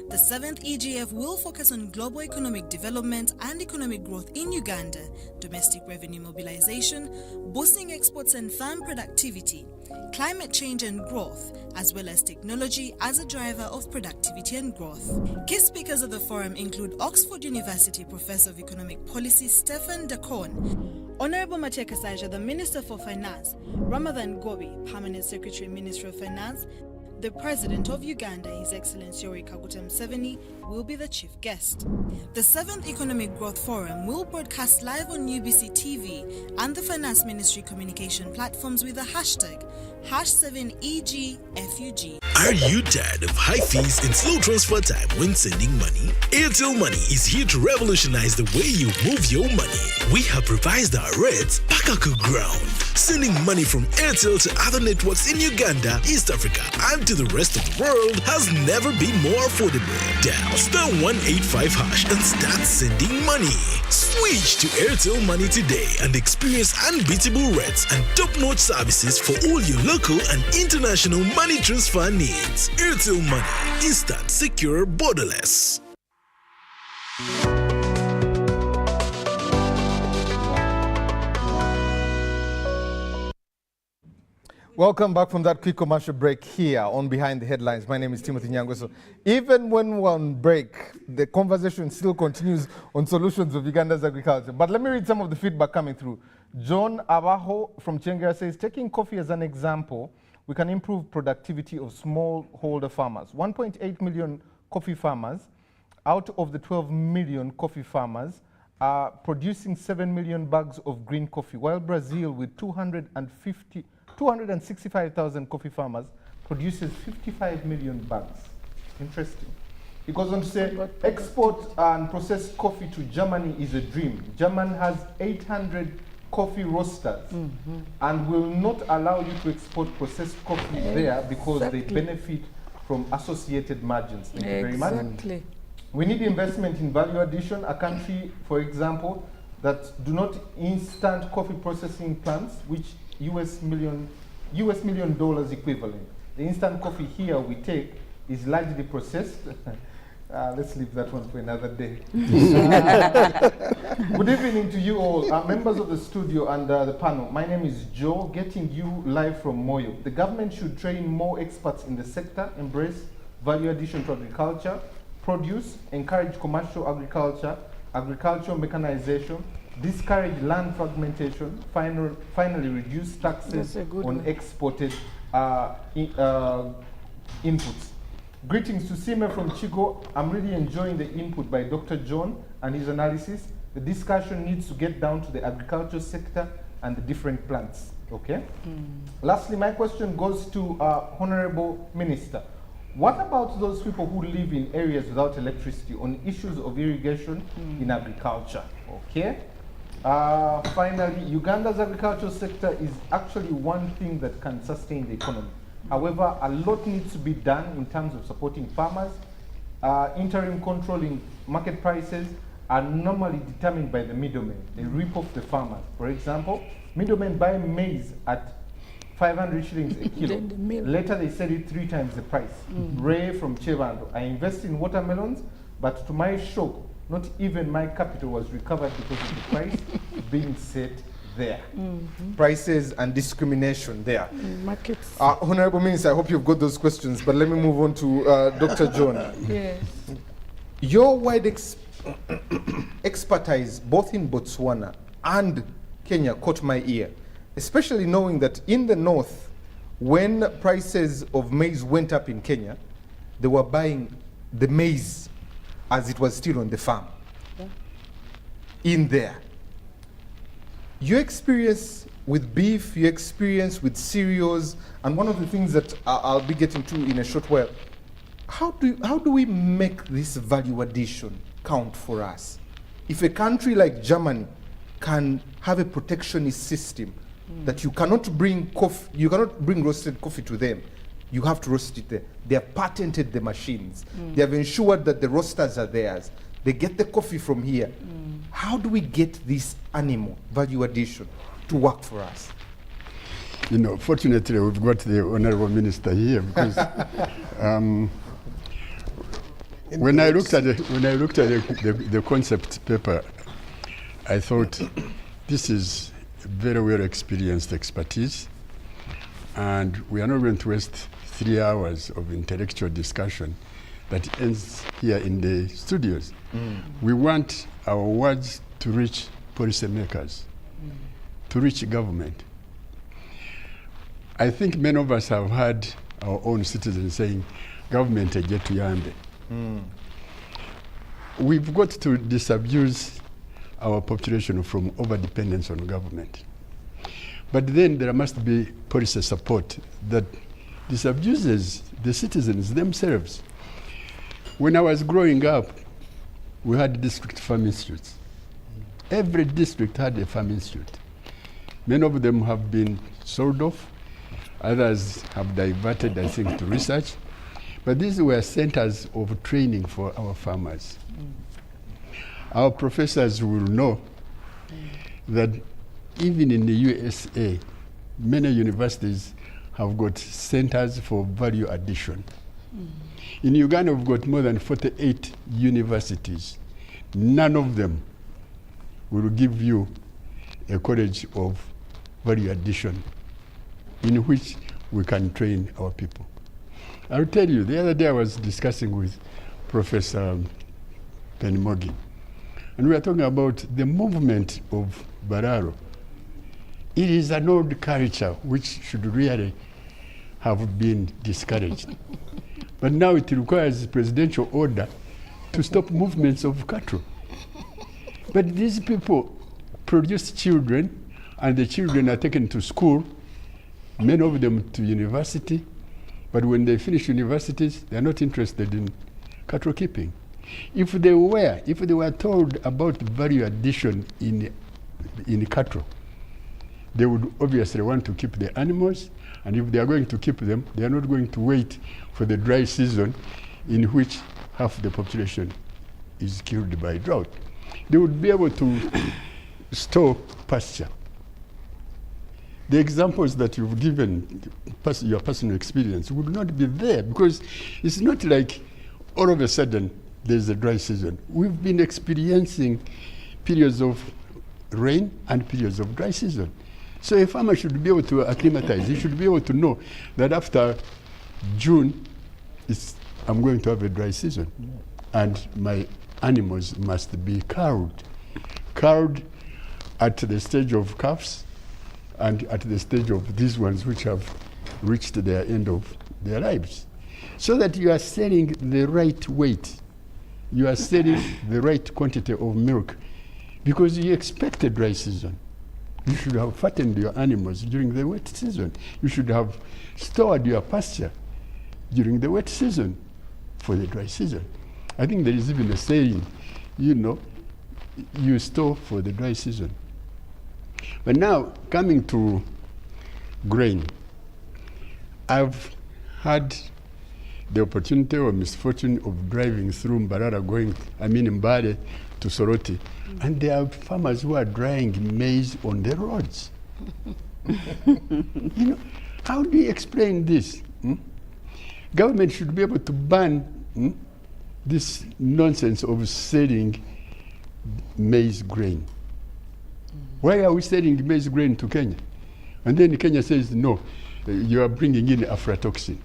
The 7th EGF will focus on global economic development and economic growth in Uganda, domestic revenue mobilization, boosting exports and farm productivity, climate change and growth, as well as technology as a driver of productivity and growth. Key speakers of the forum include Oxford University Professor of Economic Policy Stephen Dacon, Honorable Matia Kasaija, the Minister for Finance, Ramadhan Gobi, Permanent Secretary, Ministry of Finance, the President of Uganda, His Excellency Yoweri Kaguta Museveni, will be the chief guest. The 7th Economic Growth Forum will broadcast live on UBC TV and the Finance Ministry communication platforms with the hashtag #7EGFUG. Are you tired of high fees and slow transfer time when sending money? Airtel Money is here to revolutionize the way you move your money. We have revised our rates back to ground. Sending money from Airtel to other networks in Uganda, East Africa, and to the rest of the world has never been more affordable. Dial *185# and start sending money. Switch to Airtel Money today and experience unbeatable rates and top-notch services for all your local and international money transfer needs. Airtel Money, instant, secure, borderless. Welcome back from that quick commercial break here on Behind the Headlines. My name is Timothy Nyangweso. Even when we're on break, the conversation still continues on solutions of Uganda's agriculture. But let me read some of the feedback coming through. John Abaho from Chengera says, taking coffee as an example, we can improve productivity of smallholder farmers. 1.8 million coffee farmers out of the 12 million coffee farmers are producing 7 million bags of green coffee, while Brazil, with 265,000 coffee farmers, produces 55 million bags. Interesting. He goes on to say, export and processed coffee to Germany is a dream. Germany has 800 coffee roasters and will not allow you to export processed coffee there because they benefit from associated margins. Thank you very much. We need investment in value addition. A country, for example, that do not instant coffee processing plants, which US million dollars equivalent. The instant coffee here we take is largely processed Let's leave that one for another day. Good evening to you all, members of the studio and the panel. My name is Joe, getting you live from Moyo. The government should train more experts in the sector, embrace value addition to agriculture, produce, encourage commercial agriculture, agricultural mechanization, discourage land fragmentation, finally reduce taxes on exported inputs. Greetings to Sime from Chigo. I'm really enjoying the input by Dr. John and his analysis. The discussion needs to get down to the agriculture sector and the different plants, okay? Lastly, my question goes to Honorable Minister. What about those people who live in areas without electricity on issues of irrigation in agriculture, okay? Finally, Uganda's agricultural sector is actually one thing that can sustain the economy. However, a lot needs to be done in terms of supporting farmers. Interim controlling market prices are normally determined by the middlemen. They rip off the farmers. For example, middlemen buy maize at 500 shillings a kilo. Later they sell it 3 times the price. Ray from Chevando. I invest in watermelons, but to my shock, not even my capital was recovered because of the price being set there. Prices and discrimination there. Markets. Honorable Minister, I hope you've got those questions, but let me move on to Dr. John. Yes. Your wide expertise, both in Botswana and Kenya, caught my ear, especially knowing that in the north, when prices of maize went up in Kenya, they were buying the maize as it was still on the farm. In there. Your experience with beef, your experience with cereals, and one of the things that I'll be getting to in a short while, how do we make this value addition count for us? If a country like Germany can have a protectionist system that you cannot bring coffee, you cannot bring roasted coffee to them, you have to roast it there. They have patented the machines. They have ensured that the roasters are theirs. They get the coffee from here. How do we get this animal value addition to work for us? You know, fortunately, we've got the Honorable Minister here because when I looked at the concept paper, I thought this is very well experienced expertise, and we are not going to waste 3 hours of intellectual discussion that ends here in the studios. We want our words to reach policymakers, to reach government. I think many of us have heard our own citizens saying, government get to yambe. We've got to disabuse our population from over-dependence on government. But then there must be policy support that disabuses the citizens themselves. When I was growing up, we had district farm institutes. Every district had a farm institute. Many of them have been sold off. Others have diverted, I think, to research. But these were centers of training for our farmers. Our professors will know that even in the USA, many universities have got centers for value addition. In Uganda, we've got more than 48 universities. None of them will give you a college of value addition in which we can train our people. I'll tell you, the other day I was discussing with Professor Penimogi, and we were talking about the movement of Bararo. It is an old culture which should really have been discouraged. But now it requires presidential order to stop movements of cattle. But these people produce children, and the children are taken to school, many of them to university, but when they finish universities, they're not interested in cattle keeping. If they were told about value addition in cattle, they would obviously want to keep the animals, and if they are going to keep them, they are not going to wait for the dry season in which half the population is killed by drought. They would be able to store pasture. The examples that you've given, your personal experience, would not be there, because it's not like all of a sudden there's a dry season. We've been experiencing periods of rain and periods of dry season. So a farmer should be able to acclimatize. He should be able to know that after June, I'm going to have a dry season. And my animals must be culled at the stage of calves and at the stage of these ones which have reached their end of their lives. So that you are selling the right weight. You are selling the right quantity of milk because you expect a dry season. You should have fattened your animals during the wet season. You should have stored your pasture during the wet season for the dry season. I think there is even a saying, you store for the dry season. But now, coming to grain, I've had the opportunity or misfortune of driving through Mbale to Soroti, and there are farmers who are drying maize on the roads. How do you explain this? Government should be able to ban this nonsense of selling maize grain. Why are we selling maize grain to Kenya? And then Kenya says, no, you are bringing in aflatoxin.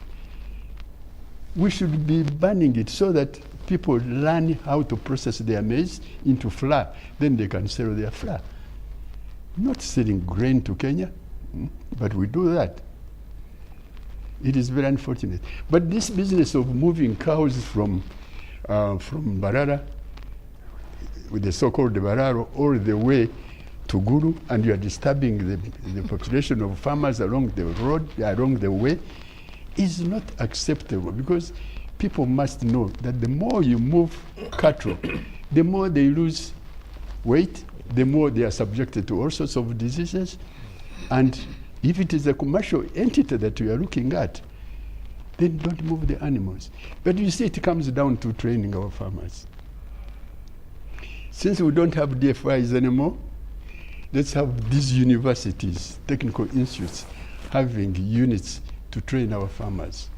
We should be banning it so that people learn how to process their maize into flour. Then they can sell their flour. Not selling grain to Kenya, but we do that. It is very unfortunate. But this business of moving cows from Mbarara, with the so-called Bararo, all the way to Gulu, and you are disturbing the population of farmers along the road, along the way, is not acceptable, because people must know that the more you move cattle, the more they lose weight, the more they are subjected to all sorts of diseases. And if it is a commercial entity that you are looking at, then don't move the animals. But you see, it comes down to training our farmers. Since we don't have DFIs anymore, let's have these universities, technical institutes, having units to train our farmers.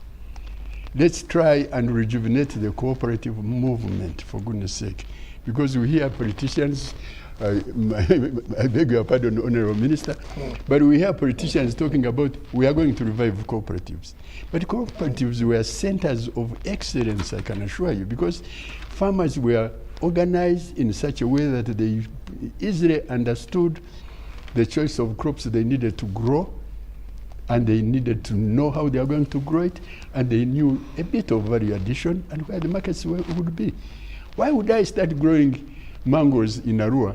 Let's try and rejuvenate the cooperative movement, for goodness sake, because we hear politicians, I beg your pardon, Honorable Minister, but we hear politicians talking about we are going to revive cooperatives. But cooperatives were centers of excellence, I can assure you, because farmers were organized in such a way that they easily understood the choice of crops they needed to grow, and they needed to know how they are going to grow it, and they knew a bit of value addition and where the markets would be. Why would I start growing mangoes in Arua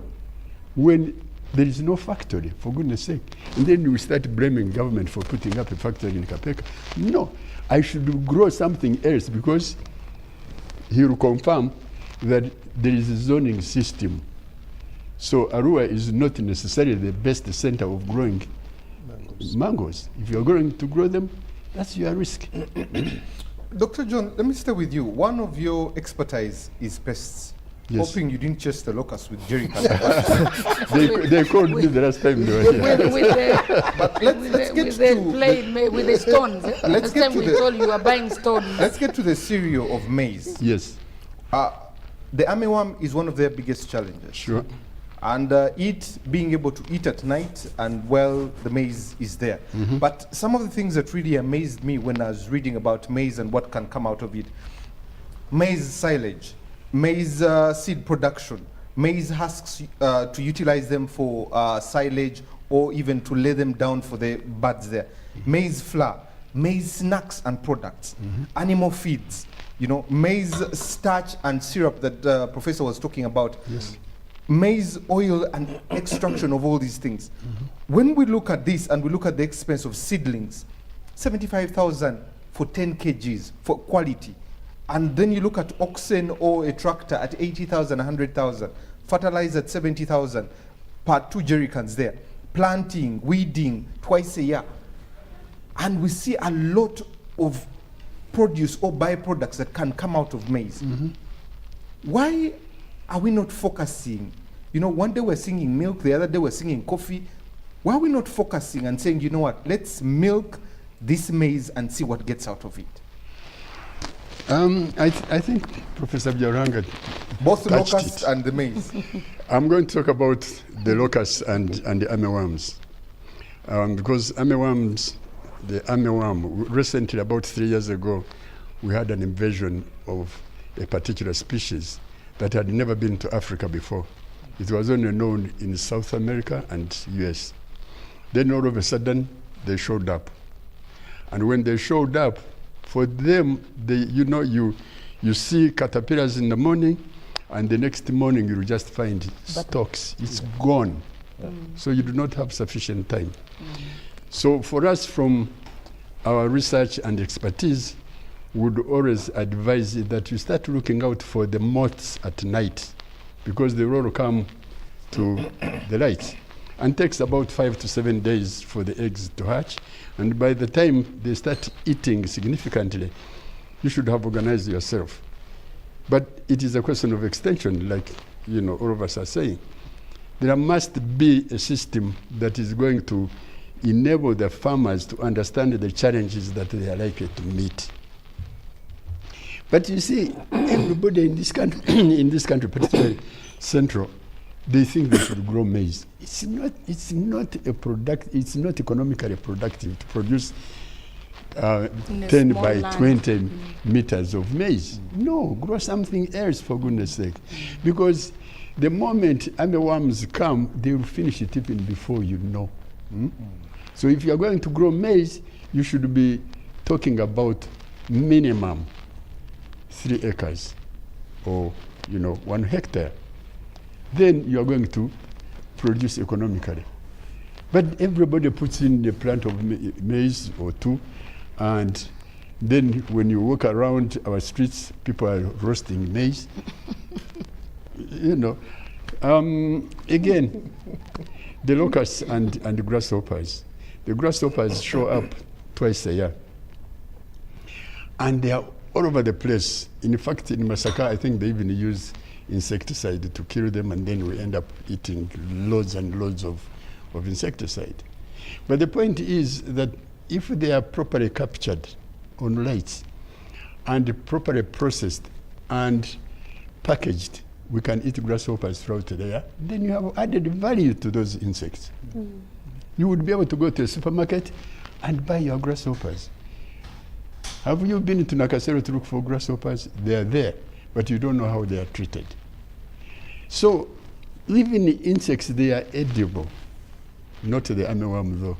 when there is no factory, for goodness sake? And then we start blaming government for putting up a factory in Kapeka. No, I should grow something else, because he will confirm that there is a zoning system. So Arua is not necessarily the best center of growing mangoes. If you're going to grow them, that's your risk. Dr. John, let me stay with you. One of your expertise is pests. Yes. Hoping you didn't chase the locusts with jerry cans. they called me the last time they were here. With the stones. Let's get to we told you are buying stones. Let's get to the cereal of maize. Yes. The armyworm is one of their biggest challenges. Sure. And being able to eat at night, and well, the maize is there. But some of the things that really amazed me when I was reading about maize and what can come out of it: maize silage, maize seed production, maize husks, to utilize them for silage, or even to lay them down for the birds there, maize flour, maize snacks and products, animal feeds, maize starch and syrup that Professor was talking about. Yes. Maize oil and extraction of all these things. When we look at this and we look at the expense of seedlings, 75,000 for 10 kgs for quality. And then you look at oxen or a tractor at 80,000, 100,000, fertilizer at 70,000 per 2 jerry cans there. Planting, weeding twice a year. And we see a lot of produce or byproducts that can come out of maize. Why are we not focusing? One day we're singing milk, the other day we're singing coffee. Why are we not focusing and saying, you know what, let's milk this maize and see what gets out of it? I think Professor Biarhanga both the touched locusts it. and the maize. I'm going to talk about the locusts and the armyworms. Because armyworms, the armyworm, recently, about 3 years ago, we had an invasion of a particular species that had never been to Africa before. It was only known in South America and US. Then all of a sudden, they showed up. And when they showed up, for them, you see caterpillars in the morning, and the next morning you just find stalks. It's gone. So you do not have sufficient time. So for us, from our research and expertise, would always advise that you start looking out for the moths at night, because they will come to the light. And takes about 5 to 7 days for the eggs to hatch. And by the time they start eating significantly, you should have organized yourself. But it is a question of extension, like all of us are saying. There must be a system that is going to enable the farmers to understand the challenges that they are likely to meet. But you see, everybody in this country, particularly Central, they think they should grow maize. It's not economically productive to produce 10 by land. 20 meters of maize. No, grow something else, for goodness sake. Because the moment armyworms come, they will finish it even before you know. So if you are going to grow maize, you should be talking about minimum 3 acres or 1 hectare. Then you are going to produce economically. But everybody puts in a plant of maize or 2, and then when you walk around our streets, people are roasting maize. Again, the locusts and the grasshoppers. The grasshoppers show up twice a year. And they are all over the place. In fact, in Masaka, I think they even use insecticide to kill them, and then we end up eating loads and loads of insecticide. But the point is that if they are properly captured on lights and properly processed and packaged, we can eat grasshoppers throughout the year. Then you have added value to those insects. You would be able to go to a supermarket and buy your grasshoppers. Have you been to Nakasero to look for grasshoppers? They are there, but you don't know how they are treated. So, even the insects, they are edible. Not the armyworm, though.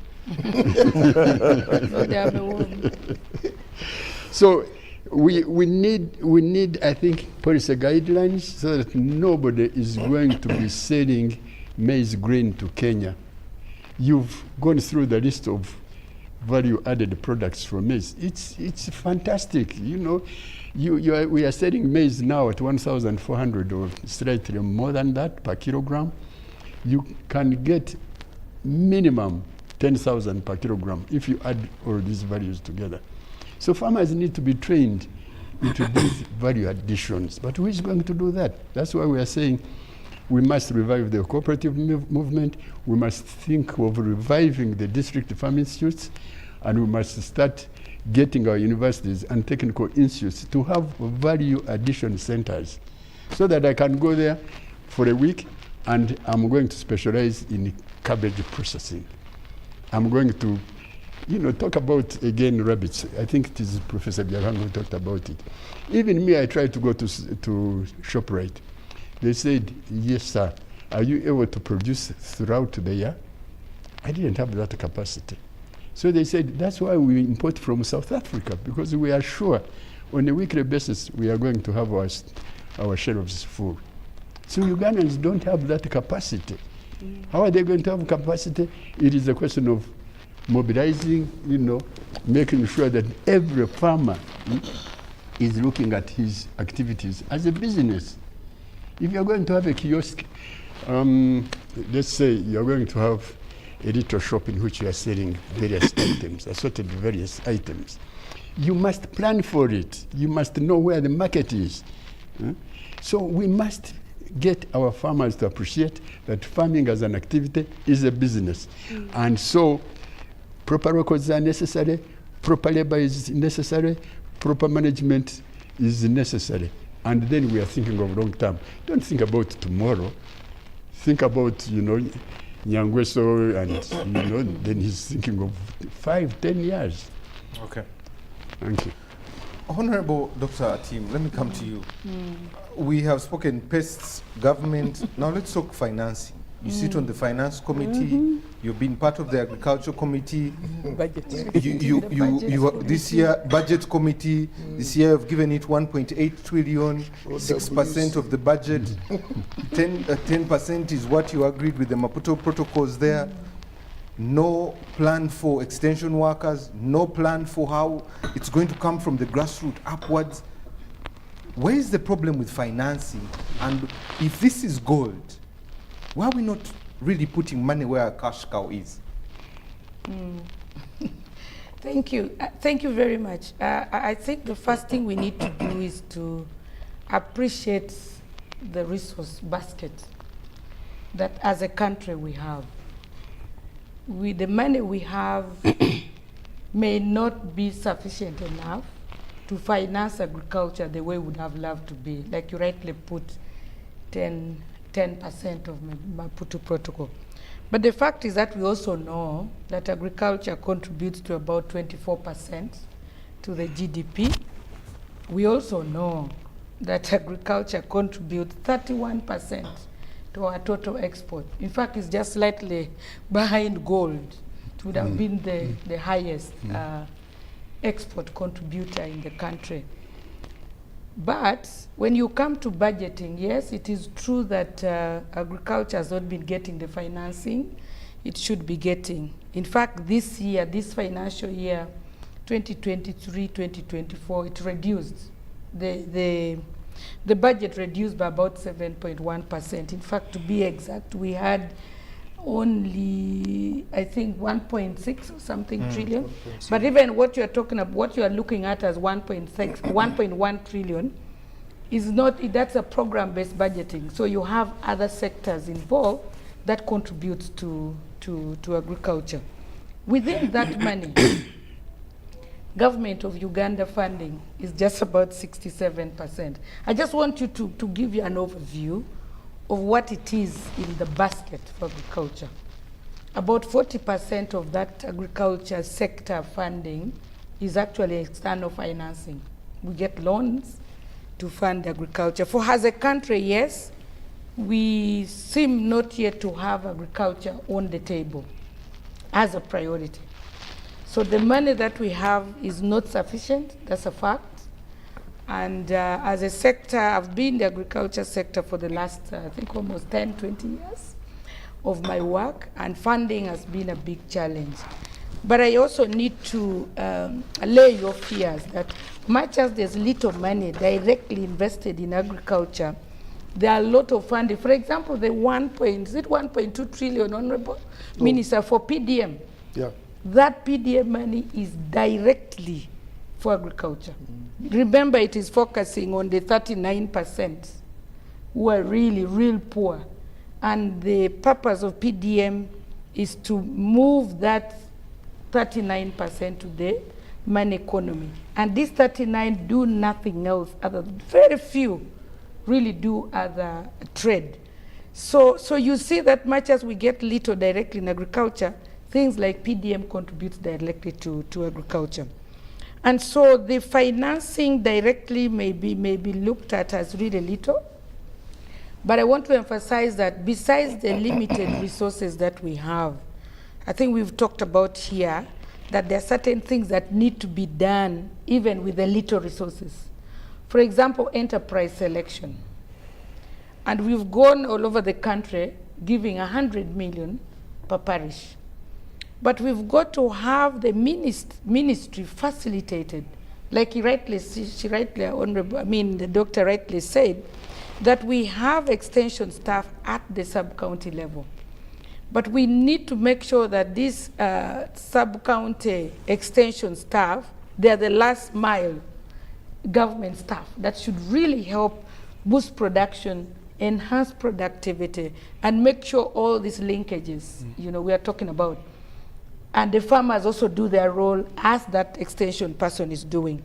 So, we need, I think, policy guidelines so that nobody is going to be selling maize grain to Kenya. You've gone through the list of value-added products from maize. It's fantastic, we are selling maize now at 1,400 or slightly more than that per kilogram. You can get minimum 10,000 per kilogram if you add all these values together. So farmers need to be trained into these value additions. But who is going to do that? That's why we are saying we must revive the cooperative movement. We must think of reviving the district farm institutes, and we must start getting our universities and technical institutes to have value addition centers, so that I can go there for a week and I'm going to specialize in cabbage processing. I'm going to talk about, again, rabbits. I think it is Professor Biarhanga who talked about it. Even me, I tried to go to ShopRite. They said, yes, sir. Are you able to produce throughout the year? I didn't have that capacity. So they said, that's why we import from South Africa, because we are sure on a weekly basis we are going to have our shelves full. So Ugandans don't have that capacity. How are they going to have capacity? It is a question of mobilizing, making sure that every farmer is looking at his activities as a business. If you're going to have a kiosk, let's say you're going to have a little shop in which you are selling various items, assorted various items, you must plan for it. You must know where the market is. So we must get our farmers to appreciate that farming as an activity is a business. And so proper records are necessary, proper labor is necessary, proper management is necessary. And then we are thinking of long term. Don't think about tomorrow. Think about, Nyangweso, and, then he's thinking of 5-10 years. Okay. Thank you. Honorable Dr. Atim, let me come to you. We have spoken pests, government. Now let's talk financing. You sit on the finance committee. You've been part of the agriculture committee. This year budget committee. This year you've given it 1.8 trillion, 6% of the budget. 10% is what you agreed with the Maputo protocols there. No plan for extension workers. No plan for how it's going to come from the grassroots upwards. Where is the problem with financing? And if this is gold, why are we not really putting money where our cash cow is? Thank you. Thank you very much. I think the first thing we need to do is to appreciate the resource basket that as a country we have. The money we have may not be sufficient enough to finance agriculture the way we would have loved to be. Like you rightly put, 10% of Maputo Protocol. But the fact is that we also know that agriculture contributes to about 24% to the GDP. We also know that agriculture contributes 31% to our total export. In fact, it's just slightly behind gold. It would have been the highest export contributor in the country. But when you come to budgeting, yes, it is true that agriculture has not been getting the financing it should be getting. In fact, this year, this financial year, 2023-2024, it reduced. The budget reduced by about 7.1%. In fact, to be exact, we had only, I think, 1.6 or something trillion. But even what you're talking about, what you are looking at as 1.1 trillion is not, that's a program-based budgeting. So you have other sectors involved that contributes to agriculture. Within that money, government of Uganda funding is just about 67%. I just want you to give you an overview of what it is in the basket for agriculture. About 40% of that agriculture sector funding is actually external financing. We get loans to fund agriculture. For as a country, yes, we seem not yet to have agriculture on the table as a priority. So the money that we have is not sufficient, that's a fact. And as a sector, I've been in the agriculture sector for the last, I think, almost 10, 20 years of my work, and funding has been a big challenge. But I also need to allay your fears that much as there's little money directly invested in agriculture, there are a lot of funding. For example, the 1.2 trillion, Honorable Minister, for PDM. Yeah. That PDM money is directly for agriculture. Remember, it is focusing on the 39% who are really, real poor. And the purpose of PDM is to move that 39% to the money economy. And these 39 do nothing else other than, very few really do other trade. So you see that much as we get little directly in agriculture, things like PDM contributes directly to agriculture. And so the financing directly may be looked at as really little. But I want to emphasize that besides the limited resources that we have, I think we've talked about here that there are certain things that need to be done even with the little resources. For example, enterprise selection. And we've gone all over the country giving 100 million per parish. But we've got to have the ministry facilitated, like the doctor rightly said, that we have extension staff at the sub-county level. But we need to make sure that these sub-county extension staff, they're the last mile government staff that should really help boost production, enhance productivity, and make sure all these linkages, we are talking about. And the farmers also do their role as that extension person is doing.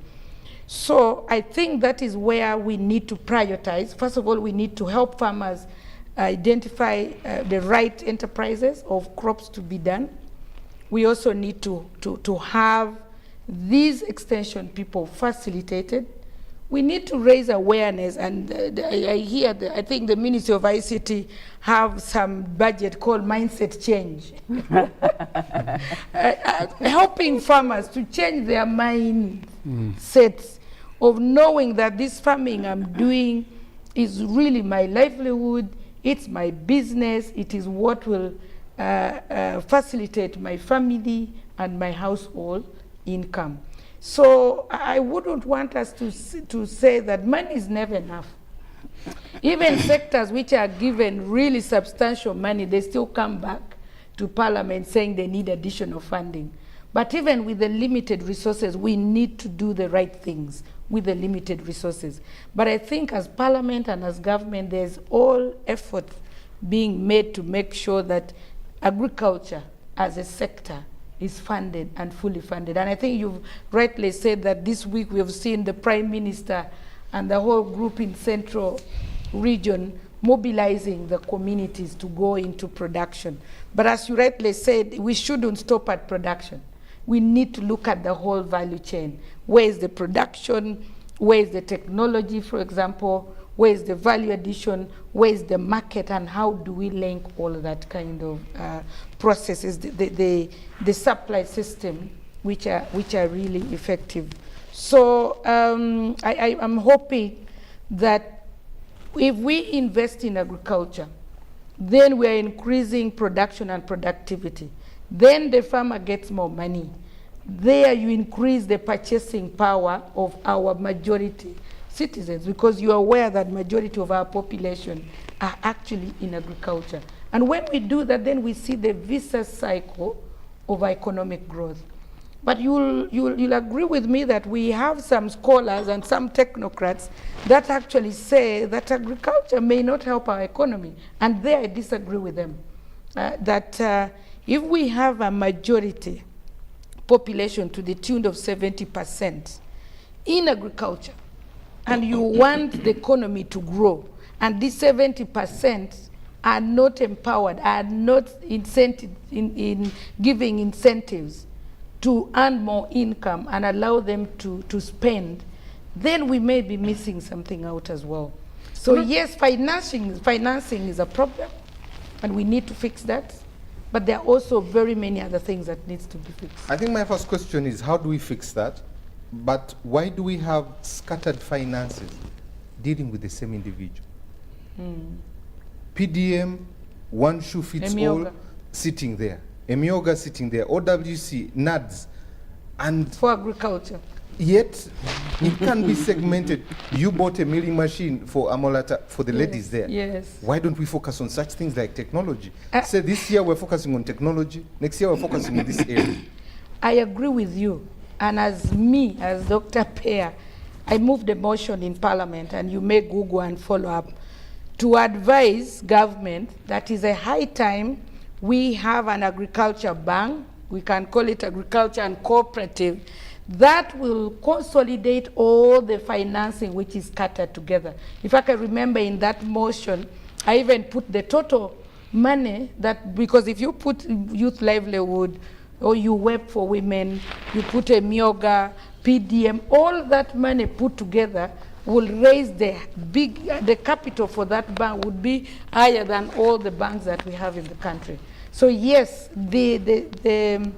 So I think that is where we need to prioritize. First of all, we need to help farmers identify the right enterprises of crops to be done. We also need to have these extension people facilitated. We need to raise awareness, and I think the Ministry of ICT have some budget called mindset change, helping farmers to change their mindsets of knowing that this farming I'm doing is really my livelihood, it's my business, it is what will facilitate my family and my household income. So I wouldn't want us to say that money is never enough. Even sectors which are given really substantial money, they still come back to Parliament saying they need additional funding. But even with the limited resources, we need to do the right things with the limited resources. But I think as Parliament and as government, there's all effort being made to make sure that agriculture as a sector is funded and fully funded. And I think you've rightly said that this week we have seen the Prime Minister and the whole group in Central Region mobilizing the communities to go into production. But as you rightly said, we shouldn't stop at production. We need to look at the whole value chain. Where is the production? Where is the technology, for example? Where is the value addition? Where is the market? And how do we link all of that kind of processes, the supply system, which are really effective. So I'm hoping that if we invest in agriculture, then we are increasing production and productivity. Then the farmer gets more money. There you increase the purchasing power of our majority citizens, because you are aware that majority of our population are actually in agriculture. And when we do that, then we see the vicious cycle of economic growth. But you'll agree with me that we have some scholars and some technocrats that actually say that agriculture may not help our economy. And there I disagree with them. If we have a majority population to the tune of 70% in agriculture, and you want the economy to grow, and these 70% are not empowered, are not in giving incentives to earn more income and allow them to spend, then we may be missing something out as well. So yes, financing is a problem, and we need to fix that. But there are also very many other things that needs to be fixed. I think my first question is, how do we fix that? But why do we have scattered finances dealing with the same individual? PDM, one shoe fits all, sitting there. Emioga sitting there, OWC, NADS, and for agriculture. Yet it can be segmented. You bought a milling machine for Amolata for the ladies there. Yes. Why don't we focus on such things like technology? Say this year we're focusing on technology, next year we're focusing on this area. I agree with you. And as Dr. Pear, I moved a motion in Parliament, and you may Google and follow up, to advise government that is a high time we have an agriculture bank, we can call it agriculture and cooperative, that will consolidate all the financing which is scattered together. If I can remember in that motion, I even put the total money that, because if you put youth livelihood, or you Web for Women, you put a Myoga, PDM, all that money put together will raise the capital for that bank would be higher than all the banks that we have in the country. So yes, the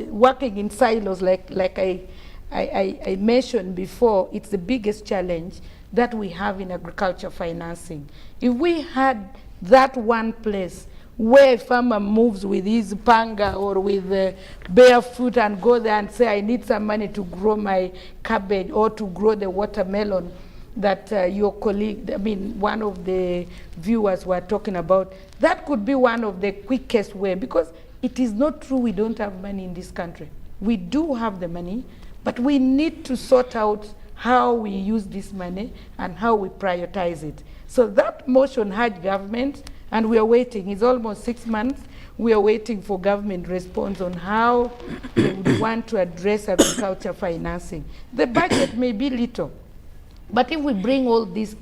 working in silos, like I mentioned before, it's the biggest challenge that we have in agriculture financing. If we had that one place where a farmer moves with his panga or with barefoot and go there and say, I need some money to grow my cabbage or to grow the watermelon that your colleague, one of the viewers were talking about, that could be one of the quickest way, because it is not true we don't have money in this country. We do have the money, but we need to sort out how we use this money and how we prioritize it. So that motion had government, and we are waiting. It's almost 6 months. we are waiting for government response on how they would want to address agriculture financing. The budget may be little, but if we bring all these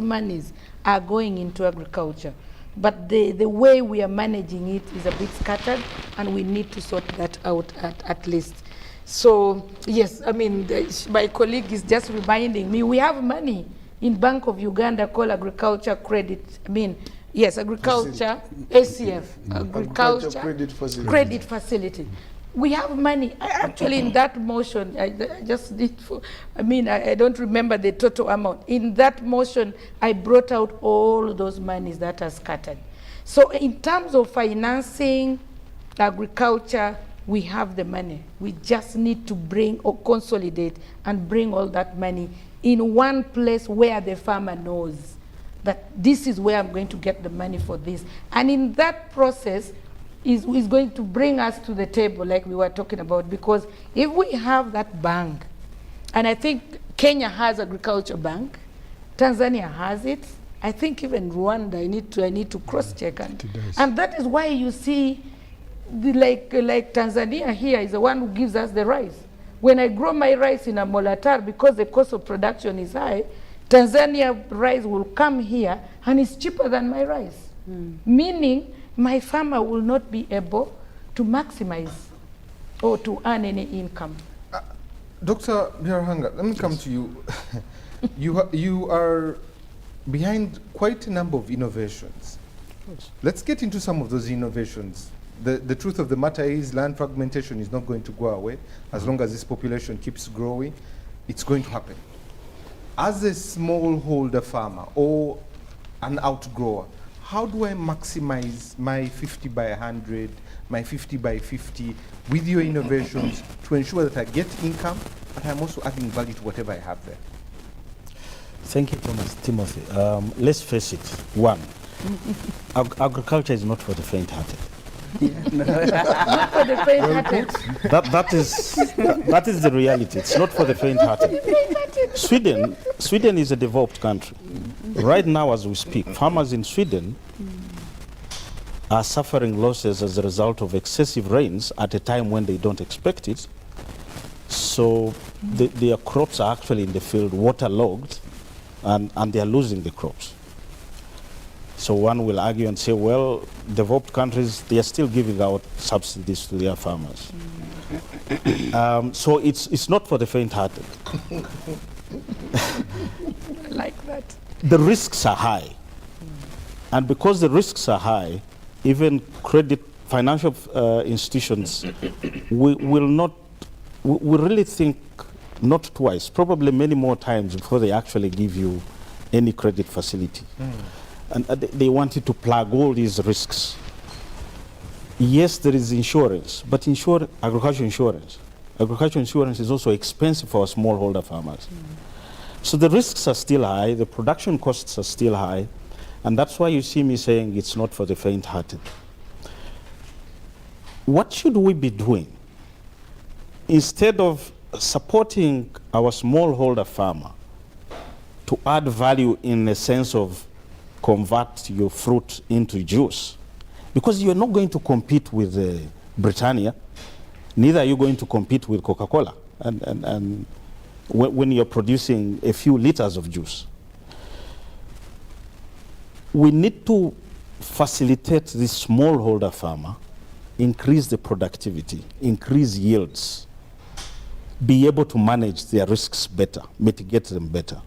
monies are going into agriculture. But the way we are managing it is a bit scattered, and we need to sort that out at least. So, yes, I mean, my colleague is just reminding me, we have money in Bank of Uganda called Agriculture Credit, Agriculture, ACF, Agriculture Credit Facility. We have money. Actually, in that motion, I don't remember the total amount. In that motion, I brought out all those monies that are scattered. So in terms of financing agriculture, we have the money. We just need to bring or consolidate and bring all that money in one place where the farmer knows that this is where I'm going to get the money for this. And in that process, is going to bring us to the table like we were talking about, because if we have that bank, and I think Kenya has Agriculture Bank, Tanzania has it, I think even Rwanda, I need to cross-check. And that is why you see, like Tanzania here is the one who gives us the rice. When I grow my rice in a Molatar, because the cost of production is high, Tanzania rice will come here and it's cheaper than my rice. Meaning, my farmer will not be able to maximize or to earn any income. Dr. Byarahanga, let me come to you. You are behind quite a number of innovations. Let's get into some of those innovations. The truth of the matter is land fragmentation is not going to go away. As long as this population keeps growing, it's going to happen. As a smallholder farmer or an outgrower, how do I maximize my 50 by 100, my 50 by 50 with your innovations to ensure that I get income, but I'm also adding value to whatever I have there? Thank you, Timothy. Let's face it. One, agriculture is not for the faint-hearted. Not for the faint-hearted. That is the reality. It's not for the faint-hearted. Sweden is a developed country. Right now, as we speak, farmers in Sweden are suffering losses as a result of excessive rains at a time when they don't expect it. So their crops are actually in the field waterlogged, and they are losing the crops. So one will argue and say, well, developed countries, they are still giving out subsidies to their farmers. So it's not for the faint-hearted. I like that. The risks are high. And because the risks are high, even financial institutions we really think not twice, probably many more times before they actually give you any credit facility. And they wanted to plug all these risks. Yes, there is insurance, but agricultural insurance is also expensive for smallholder farmers. So the risks are still high, the production costs are still high, and that's why you see me saying it's not for the faint-hearted. What should we be doing? Instead of supporting our smallholder farmer to add value in the sense of convert your fruit into juice, because you're not going to compete with Britannia, neither are you going to compete with Coca-Cola and when you're producing a few liters of juice. We need to facilitate this smallholder farmer, increase the productivity, increase yields, be able to manage their risks better, mitigate them better,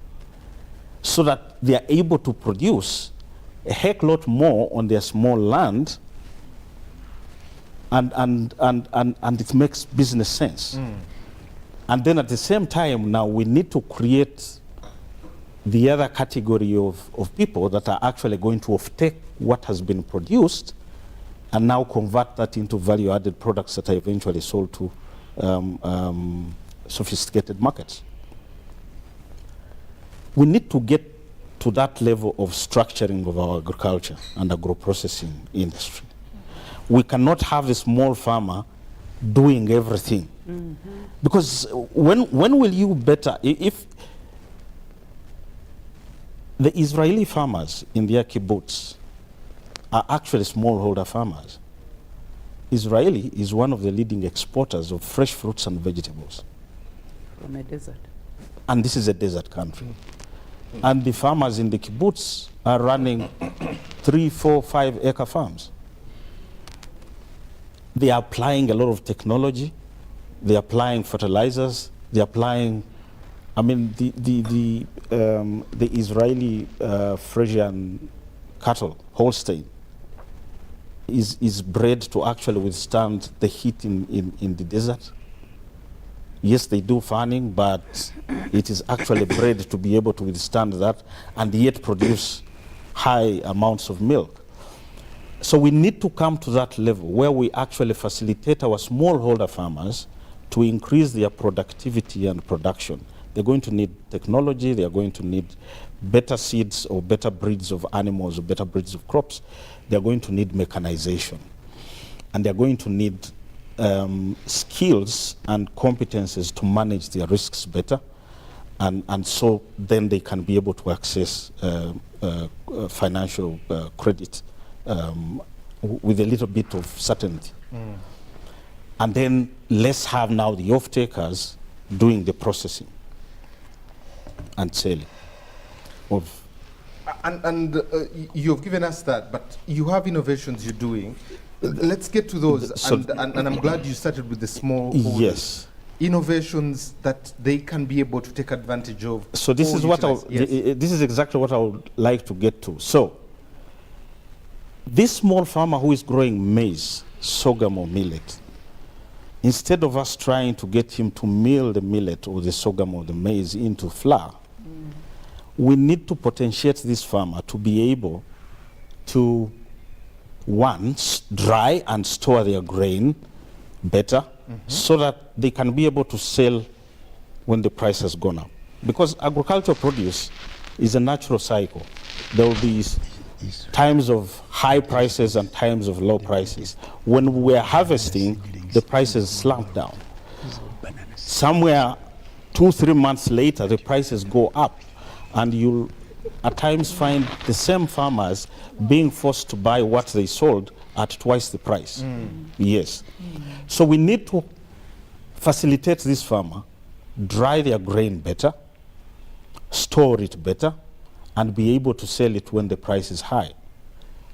so that they are able to produce a heck lot more on their small land, and it makes business sense. And then at the same time, now we need to create the other category of people that are actually going to take what has been produced and now convert that into value-added products that are eventually sold to sophisticated markets. We need to get to that level of structuring of our agriculture and agro-processing industry. We cannot have a small farmer doing everything. Because when will you better, if the Israeli farmers in their kibbutz are actually smallholder farmers, Israeli is one of the leading exporters of fresh fruits and vegetables. From a desert. And this is a desert country. And the farmers in the kibbutz are running 3, 4, 5 acre farms. They are applying a lot of technology. They are applying fertilizers. They are applying, I mean, the Israeli Frisian cattle, Holstein, is bred to actually withstand the heat in the desert. Yes, they do fanning, but it is actually bred to be able to withstand that and yet produce high amounts of milk. So we need to come to that level where we actually facilitate our smallholder farmers to increase their productivity and production. They're going to need technology, they're going to need better seeds or better breeds of animals or better breeds of crops. They're going to need mechanization. And they're going to need skills and competences to manage their risks better. And so then they can be able to access financial credit with a little bit of certainty. And then let's have now the off-takers doing the processing and selling. And you've given us that, but you have innovations you're doing. Let's get to those. So and I'm glad you started with the small yes. innovations that they can be able to take advantage of. So this is what this is exactly what I would like to get to. So this small farmer who is growing maize, sorghum or millet, instead of us trying to get him to mill the millet or the sorghum or the maize into flour, we need to potentiate this farmer to be able to, one, dry and store their grain better so that they can be able to sell when the price has gone up. Because agricultural produce is a natural cycle. There will be times of high prices and times of low prices. When we're harvesting, the prices slump down. Somewhere 2-3 months later, the prices go up. And you'll at times find the same farmers being forced to buy what they sold at twice the price. Yes. So we need to facilitate this farmer, dry their grain better, store it better, and be able to sell it when the price is high.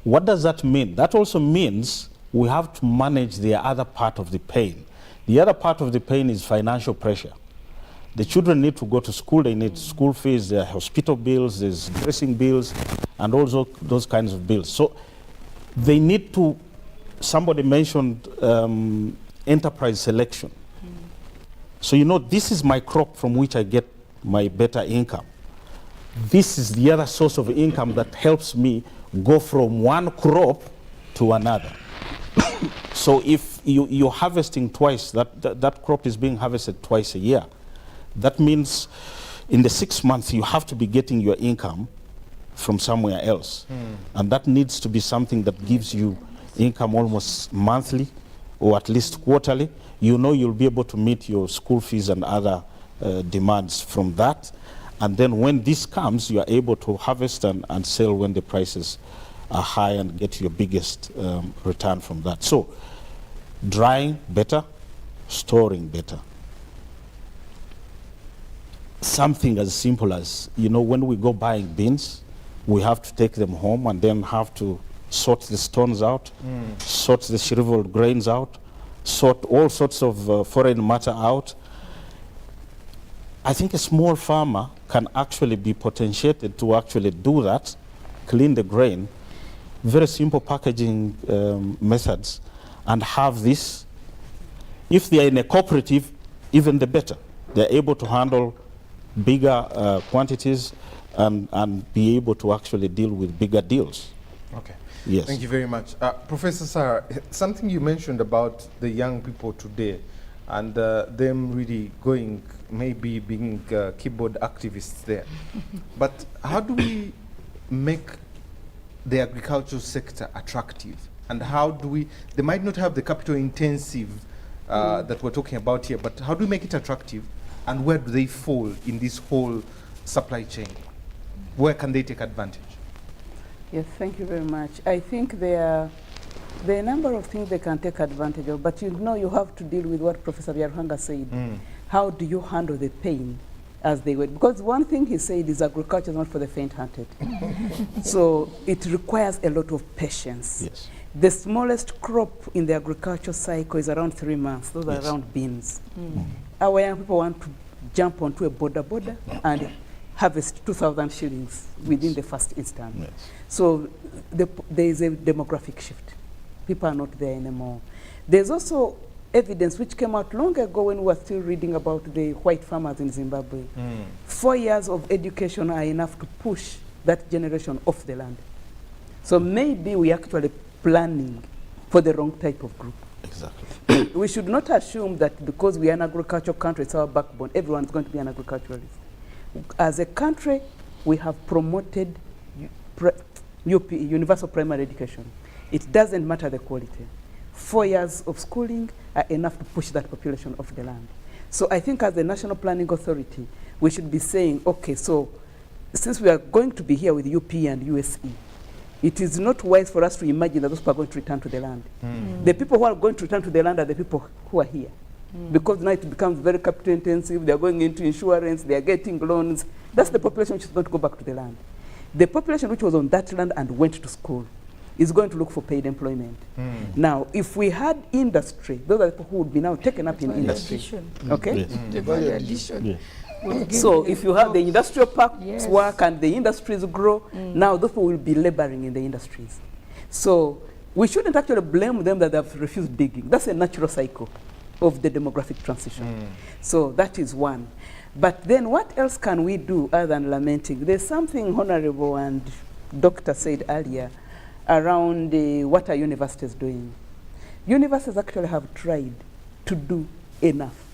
What does that mean? That also means we have to manage the other part of the pain. The other part of the pain is financial pressure. The children need to go to school, they need school fees, there are hospital bills, there's dressing bills, and also those kinds of bills. So they need to, somebody mentioned enterprise selection. So you know, this is my crop from which I get my better income. This is the other source of income that helps me go from one crop to another. So if you're harvesting twice, that crop is being harvested twice a year. That means in the 6 months you have to be getting your income from somewhere else. And that needs to be something that gives you income almost monthly or at least quarterly. You know you'll be able to meet your school fees and other demands from that. And then when this comes, you are able to harvest and sell when the prices are high and get your biggest return from that. So drying better, storing better. Something as simple as, you know, when we go buying beans, we have to take them home and then have to sort the stones out, sort the shriveled grains out, sort all sorts of foreign matter out. I think a small farmer can actually be potentiated to actually do that, clean the grain, very simple packaging methods, and have this. If they are in a cooperative, even the better. They're able to handle bigger quantities and be able to actually deal with bigger deals. Okay. Yes. Thank you very much. Professor Sarah, something you mentioned about the young people today and them really going, maybe being keyboard activists there. But how do we make the agricultural sector attractive? And how do we, they might not have the capital intensive that we're talking about here, but how do we make it attractive? And where do they fall in this whole supply chain? Where can they take advantage? Yes, thank you very much. I think there are There are a number of things they can take advantage of, but you know you have to deal with what Professor Byaruhanga said. How do you handle the pain as they wait? Because one thing he said is agriculture is not for the faint-hearted. So it requires a lot of patience. Yes. The smallest crop in the agriculture cycle is around 3 months. Those are around beans. Our young people want to jump onto a border and harvest 2,000 shillings within the first instant. Yes. So there is a demographic shift. People are not there anymore. There's also evidence which came out long ago when we were still reading about the white farmers in Zimbabwe. 4 years of education are enough to push that generation off the land. So maybe we are actually planning for the wrong type of group. Exactly. We should not assume that because we are an agricultural country, it's our backbone, everyone is going to be an agriculturalist. As a country, we have promoted UP, universal primary education. It doesn't matter the quality. 4 years of schooling are enough to push that population off the land. So I think as the National Planning Authority, we should be saying, okay, so since we are going to be here with UP and USE, it is not wise for us to imagine that those people are going to return to the land. The people who are going to return to the land are the people who are here. Because now it becomes very capital intensive, they are going into insurance, they are getting loans. That's the population which is going to go back to the land. The population which was on that land and went to school is going to look for paid employment. Now, if we had industry, those are the people who would be now taken up in industry. Okay? The value addition. So if you have the industrial parks work and the industries grow, now those people will be laboring in the industries. So we shouldn't actually blame them that they have refused digging. That's a natural cycle of the demographic transition. So that is one. But then what else can we do other than lamenting? There's something Honorable and Doctor said earlier around what are universities doing. Universities actually have tried to do enough.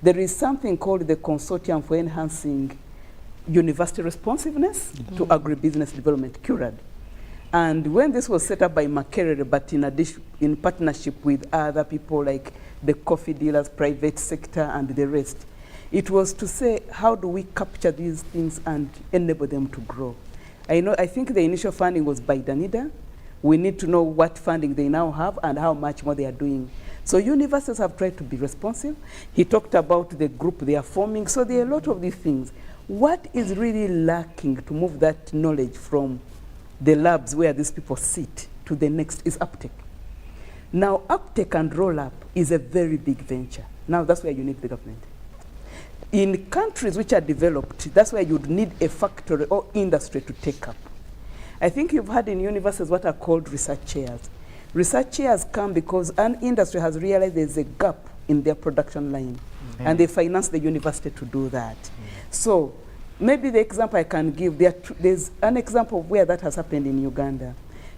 There is something called the Consortium for Enhancing University Responsiveness to Agribusiness Development, CURAD. And when this was set up by Makerere, but in addition, in partnership with other people like the coffee dealers, private sector, and the rest, it was to say, how do we capture these things and enable them to grow? I think the initial funding was by Danida. We need to know what funding they now have and how much more they are doing. So universities have tried to be responsive. He talked about the group they are forming. So there are a lot of these things. What is really lacking to move that knowledge from the labs where these people sit to the next is uptake. Now, uptake and roll-up is a very big venture. Now, that's where you need the government. In countries which are developed, that's where you'd need a factory or industry to take up. I think you've had in universities what are called research chairs. Research chairs come because an industry has realized there's a gap in their production line, and they finance the university to do that. So maybe the example I can give, there's an example of where that has happened in Uganda.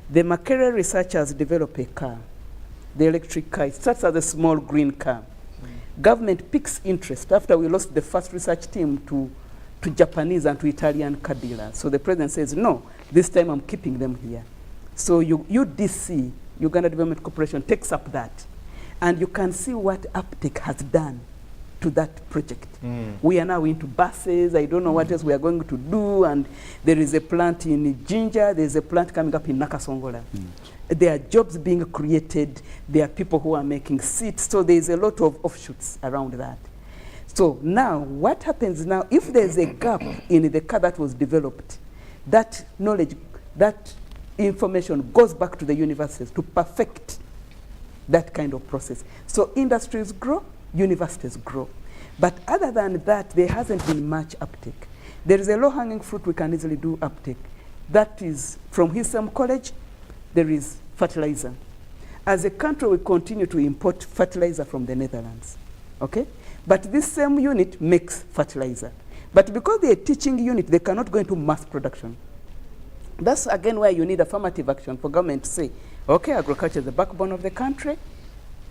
The Makerere researchers develop a car, the electric car. It starts as a small green car. Government picks interest after we lost the first research team to Japanese and to Italian car dealers. So the president says, no, this time I'm keeping them here. So UDC, Uganda Development Corporation, takes up that. And you can see what uptake has done to that project. We are now into buses. I don't know what else we are going to do. And there is a plant in Jinja. There's a plant coming up in Nakasongola. There are jobs being created. There are people who are making seats. So there's a lot of offshoots around that. So now, what happens now, if there's a gap in the car that was developed, that knowledge, that information goes back to the universities to perfect that kind of process. So industries grow, universities grow. But other than that, there hasn't been much uptake. There is a low-hanging fruit we can easily do uptake. That is, from Hisam College, there is fertilizer. As a country, we continue to import fertilizer from the Netherlands, okay? But this same unit makes fertilizer. But because they're a teaching unit, they cannot go into mass production. That's, again, where you need affirmative action for government to say, okay, agriculture is the backbone of the country.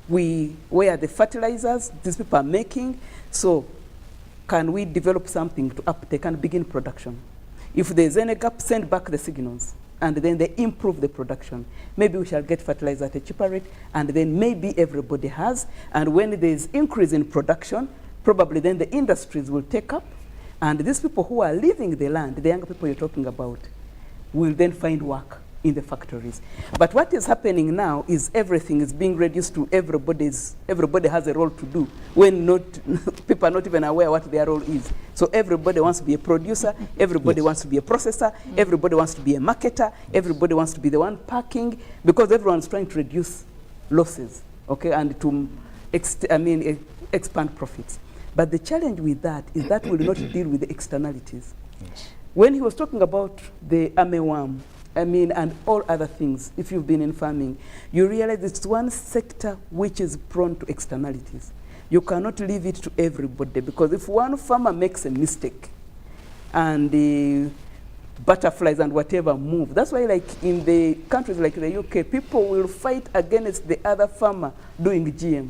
Where are the fertilizers these people are making? So can we develop something to uptake and begin production? If there's any gap, send back the signals, and then they improve the production. Maybe we shall get fertilizer at a cheaper rate, and then maybe everybody has. And when there's increase in production, probably then the industries will take up, and these people who are leaving the land, the younger people you're talking about, will then find work in the factories. But what is happening now is everything is being reduced to everybody has a role to do, when not people are not even aware what their role is. So everybody wants to be a producer, everybody wants to be a processor, everybody wants to be a marketer, everybody wants to be the one packing, because everyone's trying to reduce losses, okay, and to expand profits. But the challenge with that is that will not deal with the externalities. When he was talking about the armyworm, and all other things, if you've been in farming, you realize it's one sector which is prone to externalities. You cannot leave it to everybody, because if one farmer makes a mistake and the butterflies and whatever move, that's why like in the countries like the UK, people will fight against the other farmer doing GM.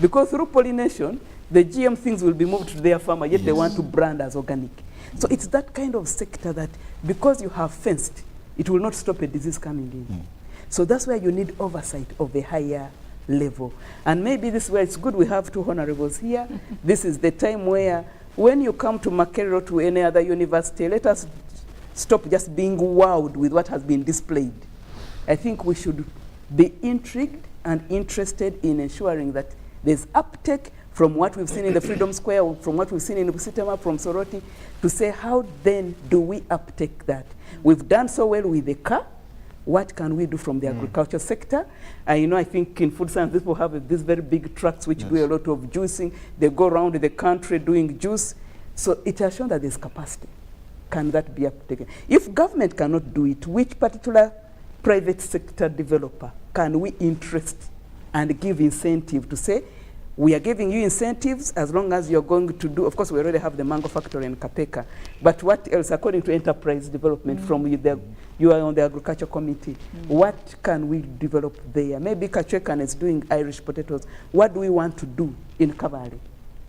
Because through pollination, the GM things will be moved to their farmer, yet they want to brand as organic. So it's that kind of sector that because you have fenced, it will not stop a disease coming in. So that's why you need oversight of a higher level. And maybe this is where it's good we have two honorables here. This is the time where when you come to Makerere or to any other university, let us stop just being wowed with what has been displayed. I think we should be intrigued and interested in ensuring that there's uptake from what we've seen in the Freedom Square, or from what we've seen in Busitama, from Soroti, to say how then do we uptake that? We've done so well with the car. What can we do from the agriculture sector? I think in food science, people have these very big trucks which do a lot of juicing. They go around the country doing juice. So it has shown that there's capacity. Can that be uptaken? If government cannot do it, which particular private sector developer can we interest and give incentive to say, we are giving you incentives as long as you're going to do, of course, we already have the mango factory in Kapeka, but what else, according to enterprise development from you are on the agriculture committee, what can we develop there? Maybe Kachwekan is doing Irish potatoes. What do we want to do in Kavali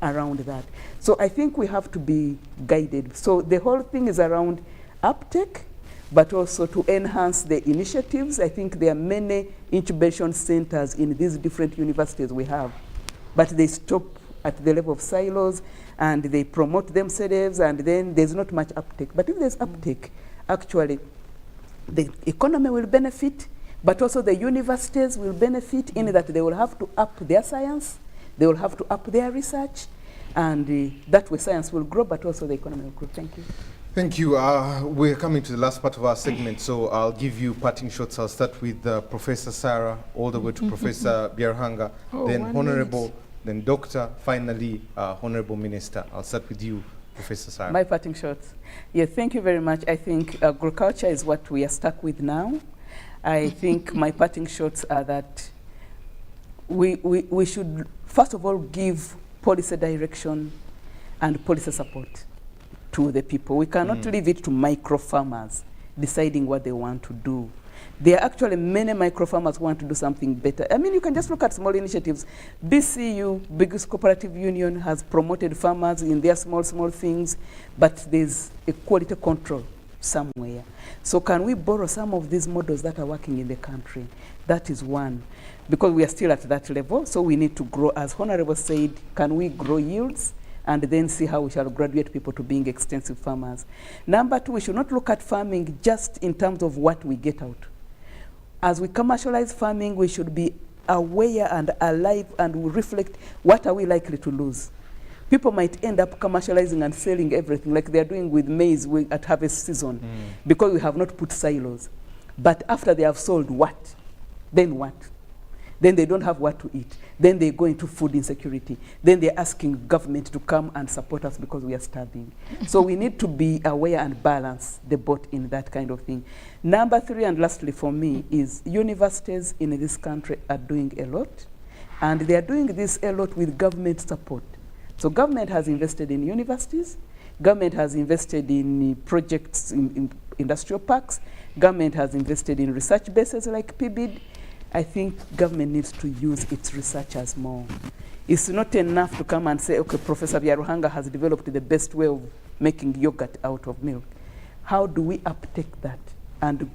around that? So I think we have to be guided. So the whole thing is around uptake, but also to enhance the initiatives. I think there are many incubation centers in these different universities we have, but they stop at the level of silos and they promote themselves, and then there's not much uptake. But if there's uptake, actually the economy will benefit, but also the universities will benefit in that they will have to up their science, they will have to up their research, and that way science will grow, but also the economy will grow. Thank you. Thank you. We're coming to the last part of our segment, so I'll give you parting shots. I'll start with Professor Sarah, all the way to Professor Byarhanga, then Honorable, then Doctor, finally Honorable Minister. I'll start with you, Professor Sarah. My parting shots. Yeah, thank you very much. I think agriculture is what we are stuck with now. I think my parting shots are that we should, first of all, give policy direction and policy support to the people. We cannot leave it to micro farmers deciding what they want to do. There are actually many micro farmers who want to do something better. I mean, you can just look at small initiatives. BCU, Biggest Cooperative Union, has promoted farmers in their small things, but there's a quality control somewhere. So can we borrow some of these models that are working in the country? That is one, because we are still at that level, so we need to grow. As Honorable said, can we grow yields? And then see how we shall graduate people to being extensive farmers. Number two, we should not look at farming just in terms of what we get out. As we commercialize farming, we should be aware and alive, and we reflect what are we likely to lose. People might end up commercializing and selling everything like they're doing with maize at harvest season because we have not put silos. But after they have sold, what? Then what? Then they don't have what to eat. Then they go into food insecurity. Then they're asking government to come and support us because we are starving. So we need to be aware and balance the boat in that kind of thing. Number three, and lastly for me, is universities in this country are doing a lot. And they are doing this a lot with government support. So government has invested in universities. Government has invested in projects in industrial parks. Government has invested in research bases like PBID. I think government needs to use its researchers more. It's not enough to come and say, okay, Professor Byarhanga has developed the best way of making yogurt out of milk. How do we uptake that and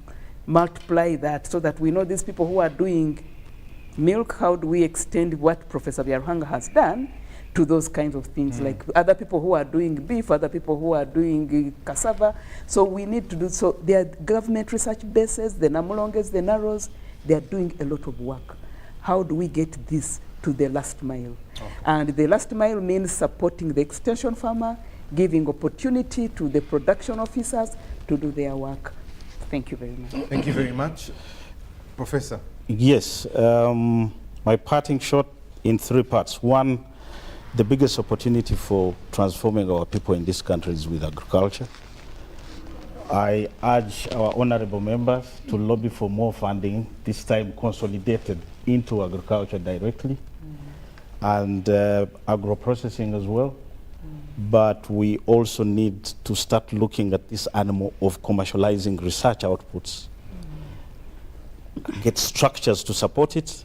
multiply that so that we know these people who are doing milk, how do we extend what Professor Byarhanga has done to those kinds of things, like other people who are doing beef, other people who are doing cassava. So we need to do, so there are government research bases, the Namulonges, the Narrows, they are doing a lot of work. How do we get this to the last mile? Okay. And the last mile means supporting the extension farmer, giving opportunity to the production officers to do their work. Thank you very much. Thank you very much. Professor. Yes, my parting shot in 3 parts. One, the biggest opportunity for transforming our people in this country is with agriculture. I urge our honorable members to lobby for more funding, this time consolidated into agriculture directly, and agro-processing as well. But we also need to start looking at this animal of commercializing research outputs, get structures to support it,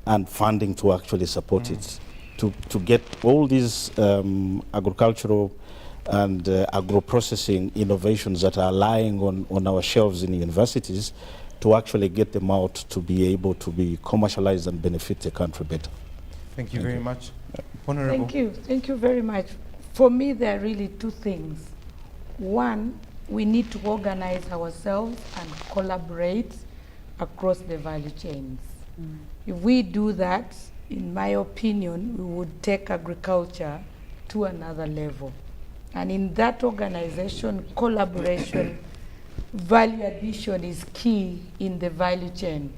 and funding to actually support it, to get all these agricultural and agro-processing innovations that are lying on our shelves in universities, to actually get them out to be able to be commercialized and benefit the country better. Thank you very much. Honorable. Thank you very much. For me, there are really 2 things. One, we need to organize ourselves and collaborate across the value chains. If we do that, in my opinion, we would take agriculture to another level. And in that organization, collaboration, value addition is key in the value chain.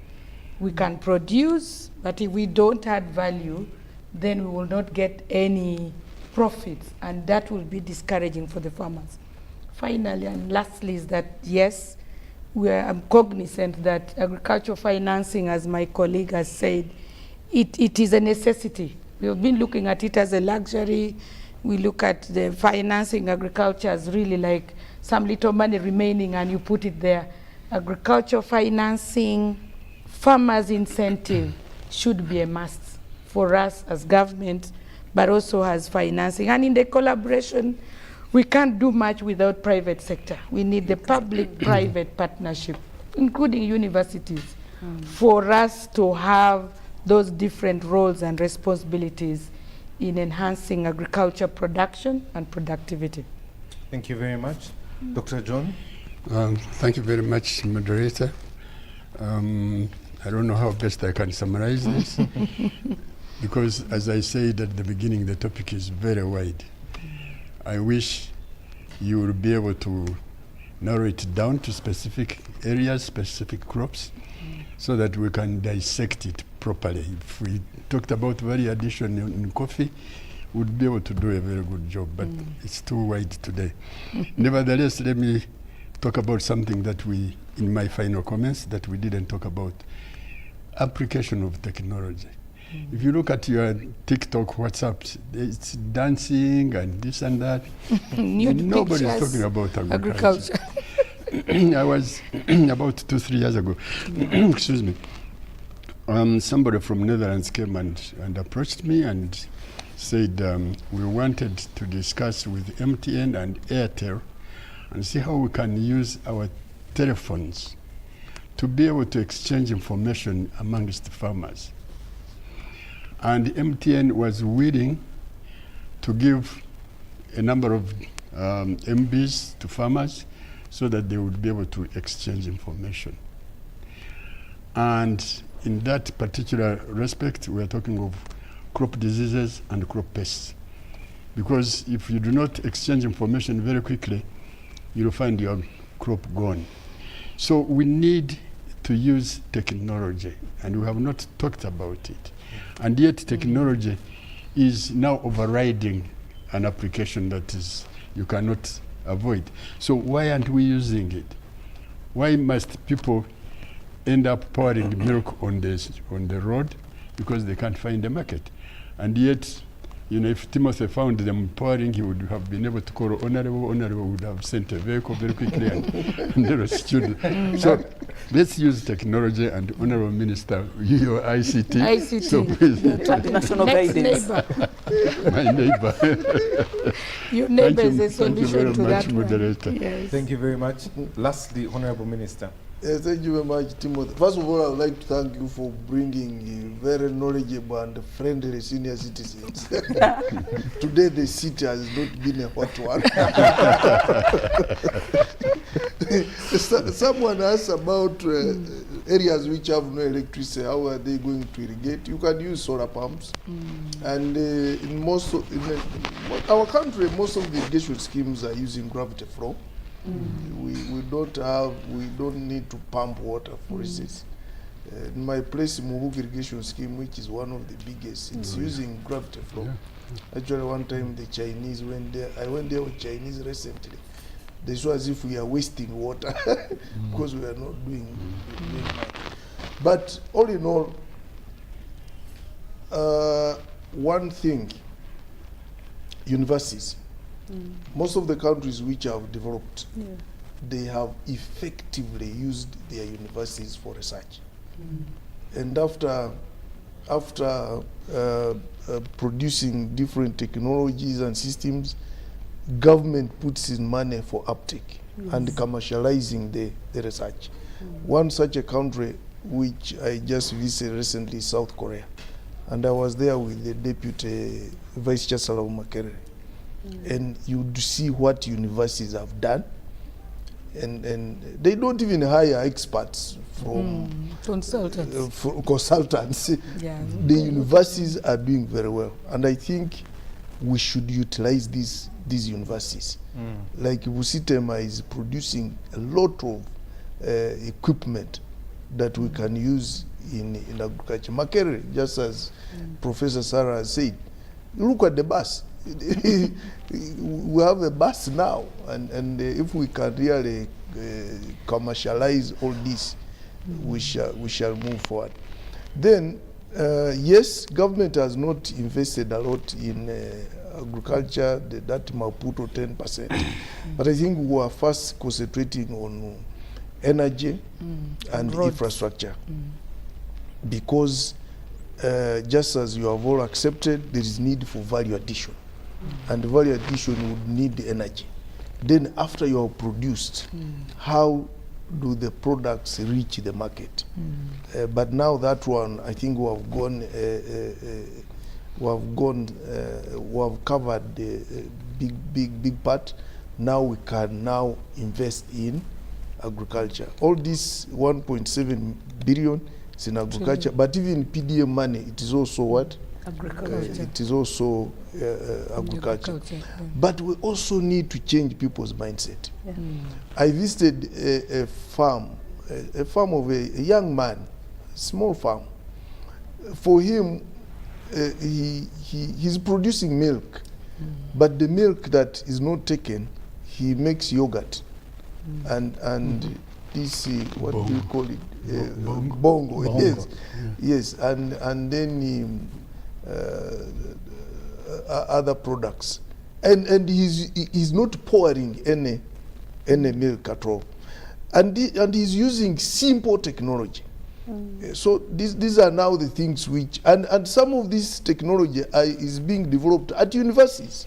We can produce, but if we don't add value, then we will not get any profits, and that will be discouraging for the farmers. Finally, and lastly, is that yes, I'm cognizant that agricultural financing, as my colleague has said, it is a necessity. We have been looking at it as a luxury. We look at the financing agriculture as really like some little money remaining and you put it there. Agricultural financing, farmers' incentive should be a must for us as government, but also as financing. And in the collaboration, we can't do much without private sector. We need the public-private partnership, including universities, for us to have those different roles and responsibilities in enhancing agriculture production and productivity. Thank you very much. Dr. John? Thank you very much, moderator. I don't know how best I can summarize this, because as I said at the beginning, the topic is very wide. I wish you would be able to narrow it down to specific areas, specific crops, so that we can dissect it properly. If we talked about value addition in coffee, we'd be able to do a very good job, but it's too wide today. Nevertheless, let me talk about something that we, in my final comments, that we didn't talk about. Application of technology. If you look at your TikTok, WhatsApp, it's dancing and this and that. Nobody's talking about agriculture. I was about 2-3 years ago, excuse me, somebody from Netherlands came and approached me and said we wanted to discuss with MTN and Airtel and see how we can use our telephones to be able to exchange information amongst the farmers. And MTN was willing to give a number of MBs to farmers so that they would be able to exchange information. And in that particular respect, we are talking of crop diseases and crop pests. Because if you do not exchange information very quickly, you'll find your crop gone. So we need to use technology, and we have not talked about it. And yet technology is now overriding an application that is you cannot avoid. So why aren't we using it? Why must people end up pouring milk on the road because they can't find a market? And yet, you know, if Timothy found them pouring, he would have been able to call Honorable. Honorable would have sent a vehicle very quickly and they rescued. So let's use technology, and Honorable Minister, your ICT. So please. National guidance. My neighbor. Your neighbor is a solution to that. Thank you very much, moderator. Yes. Thank you very much. Lastly, Honorable Minister. Thank you very much, Timothy. First of all, I would like to thank you for bringing very knowledgeable and friendly senior citizens. Today, the city has not been a hot one. Someone asked about areas which have no electricity. How are they going to irrigate? You can use solar pumps. And in our country, most of the irrigation schemes are using gravity flow. We don't need to pump water, for instance. In my place, Mubuku irrigation scheme, which is one of the biggest, it's using gravity flow. Actually, one time the Chinese went there. I went there with Chinese recently. They saw as if we are wasting water because we are not doing much. But all in all, one thing, universities. Most of the countries which have developed, they have effectively used their universities for research. And after producing different technologies and systems, government puts in money for uptake and commercializing the research. One such a country which I just visited recently is South Korea. And I was there with the Deputy Vice Chancellor of Makerere. And you see what universities have done, and they don't even hire experts from consultants. The universities are doing very well, and I think we should utilize these universities. Like Busitema is producing a lot of equipment that we can use in agriculture. Makerere, just as Professor Sarah has said, look at the bus. We have a bus now, and if we can really commercialize all this, we shall move forward. Then, yes, government has not invested a lot in agriculture, that Maputo 10%. But I think we are first concentrating on energy and infrastructure. Because just as you have all accepted, there is need for value addition. And value addition would need the energy. Then after you have produced, how do the products reach the market? But now that one, I think we have covered the big part. Now we can now invest in agriculture. All this 1.7 billion is in agriculture, but even PDM money, it is also what? Agriculture. It is also agriculture. But we also need to change people's mindset. I visited a farm of a young man, small farm. For him, he's producing milk, but the milk that is not taken, he makes yogurt, and this what do you call it? Bongo. Yes, and then other products, and he's not pouring any milk at all, and he's using simple technology. So these are now the things which, and some of this technology is being developed at universities,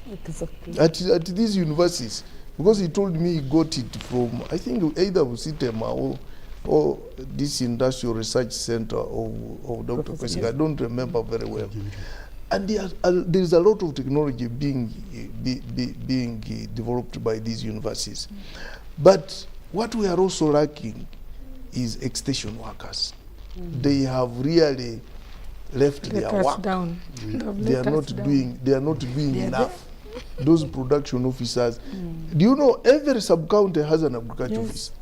at these universities, because he told me he got it from, I think, either Busitema or this Industrial Research Center of Dr. Kwesiga. I don't remember very well. And there is a lot of technology being developed by these universities. But what we are also lacking is extension workers. They have really left their work. Down. They are not doing enough. Those production officers. Do you know every sub-county has an agriculture officer?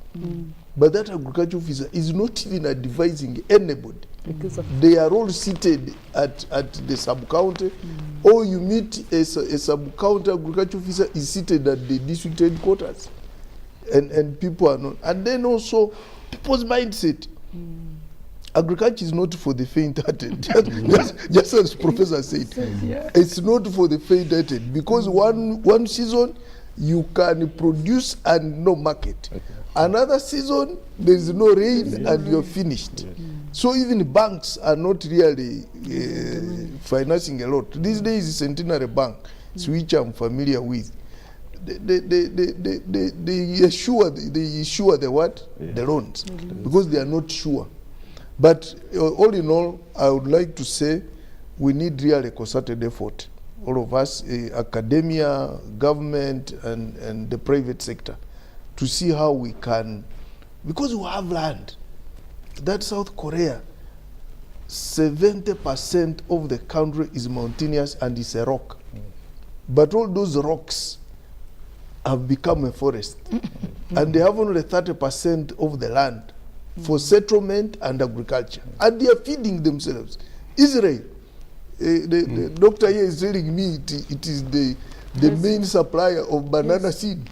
But that agriculture officer is not even advising anybody. They are all seated at the sub-county, or you meet a sub-county agriculture officer is seated at the district headquarters. And people are not. And then also, people's mindset. Agriculture is not for the faint-hearted, just as Professor said. It's not for the faint-hearted, because one season you can produce and no market. Another season there is no rain and you're finished. So even banks are not really financing a lot. These days, Centenary Bank, which I'm familiar with, they assure the what? The loans, because they are not sure. But all in all, I would like to say we need really a concerted effort, all of us, academia, government, and the private sector, to see how we can, because we have land. That South Korea, 70% of the country is mountainous and is a rock. But all those rocks have become a forest. And they have only 30% of the land for settlement and agriculture. And they are feeding themselves. Israel, the doctor here is telling me it is the main supplier of banana seed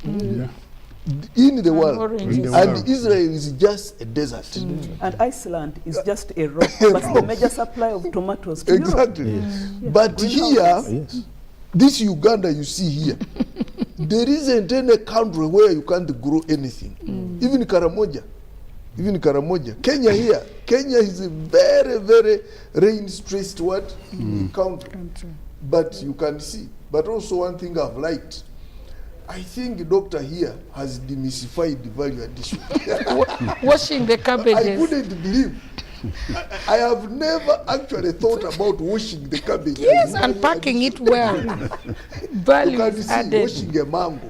in the world. And Israel is just a desert. And Iceland is just a rock, but the major supply of tomatoes to exactly. Europe. But here, this Uganda you see here, there isn't any country where you can't grow anything. Even Karamoja. Kenya here. Kenya is a very, very rain-stressed country. But you can see. But also one thing I've liked, I think the doctor here has demystified the value addition. Washing the cabbages. I couldn't believe. I have never actually thought about washing the cabbage. Yes, and packing it well. Value you can see added. washing a mango.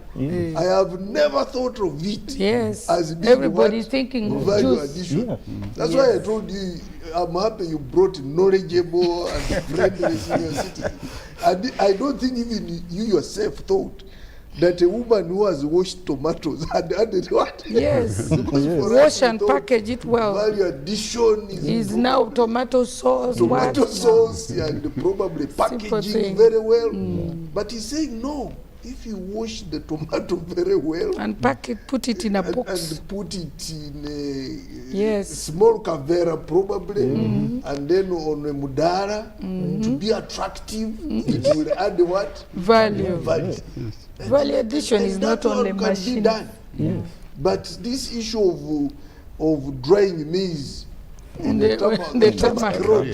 I have never thought of it. Yes. As being everybody's thinking value juice. addition. That's why I told you I'm happy you brought knowledgeable and friendly senior citizens. And I don't think even you yourself thought that a woman who has washed tomatoes had added what? Yes. Wash and package it well. Value addition is now tomato sauce. Tomato sauce and probably packaging very well. But he's saying no. If you wash the tomato very well and pack it, put it in a box and put it in a small cavera probably, and then on a mudara to be attractive, it will add what? Value. Value addition is not only machine. Done. But this issue of drying maize in the tarmac road,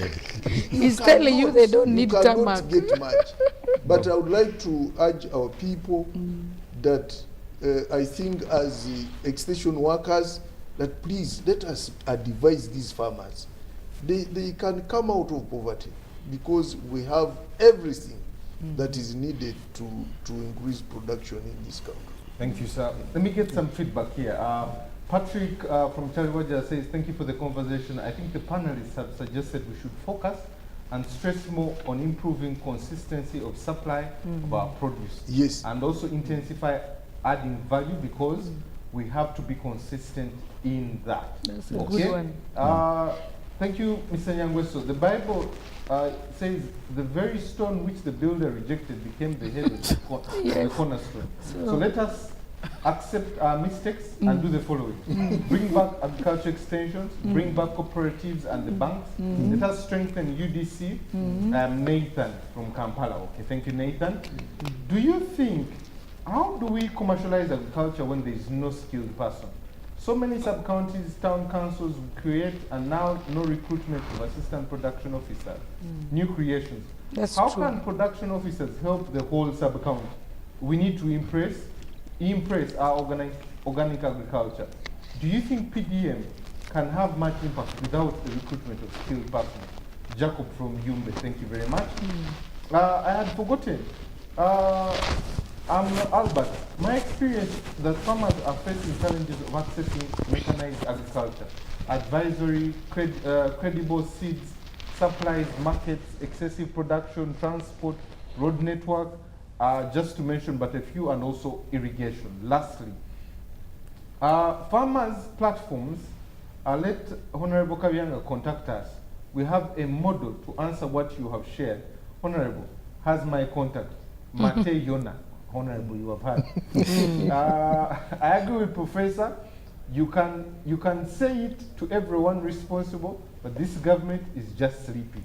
he's telling you they don't need tarmac. Get much. But I would like to urge our people that I think as extension workers, that please let us advise these farmers. They can come out of poverty because we have everything that is needed to increase production in this country. Thank you, sir. Let me get some feedback here. Patrick from Chariwaja says, thank you for the conversation. I think the panelists have suggested we should focus and stress more on improving consistency of supply of our produce. Yes. And also intensify adding value because we have to be consistent in that. That's a good one. Thank you, Mr. Nyangweso. The Bible says the very stone which the builder rejected became the head of the cornerstone. So let us accept our mistakes and do the following. Bring back agriculture extensions, bring back cooperatives and the banks. Let us strengthen UDC. Nathan from Kampala. Okay, thank you, Nathan. Do you think, how do we commercialize agriculture when there is no skilled person? So many sub-counties, town councils create, and now no recruitment of assistant production officers. New creations. How can production officers help the whole sub-county? We need to impress our organic agriculture. Do you think PDM can have much impact without the recruitment of skilled personnel? Jacob from Yumbe, thank you very much. I had forgotten. I'm Albert. My experience that farmers are facing challenges of accessing mechanized agriculture, advisory, credible seeds, supplies, markets, excessive production, transport, road network, just to mention but a few, and also irrigation. Lastly, farmers' platforms, let Honorable Kabyanga contact us. We have a model to answer what you have shared. Honorable has my contact, Mate Yona. Honorable, you have had. I agree with Professor. You can say it to everyone responsible, but this government is just sleeping.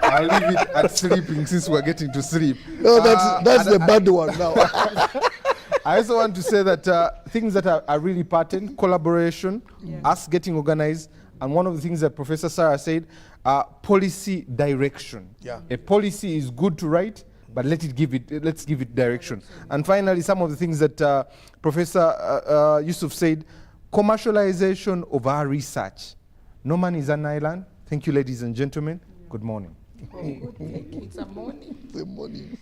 I'll leave it at sleeping since we're getting to sleep. No, that's the bad one now. I also want to say that things that are really patent, collaboration, us getting organized, and one of the things that Professor Sarah said, policy direction. Yeah. A policy is good to write, but let's give it direction. And finally, some of the things that Professor Yusuf said, commercialization of our research. No man is an island. Thank you, ladies and gentlemen. Good morning. Oh, good. Thank you. It's a morning. Good morning.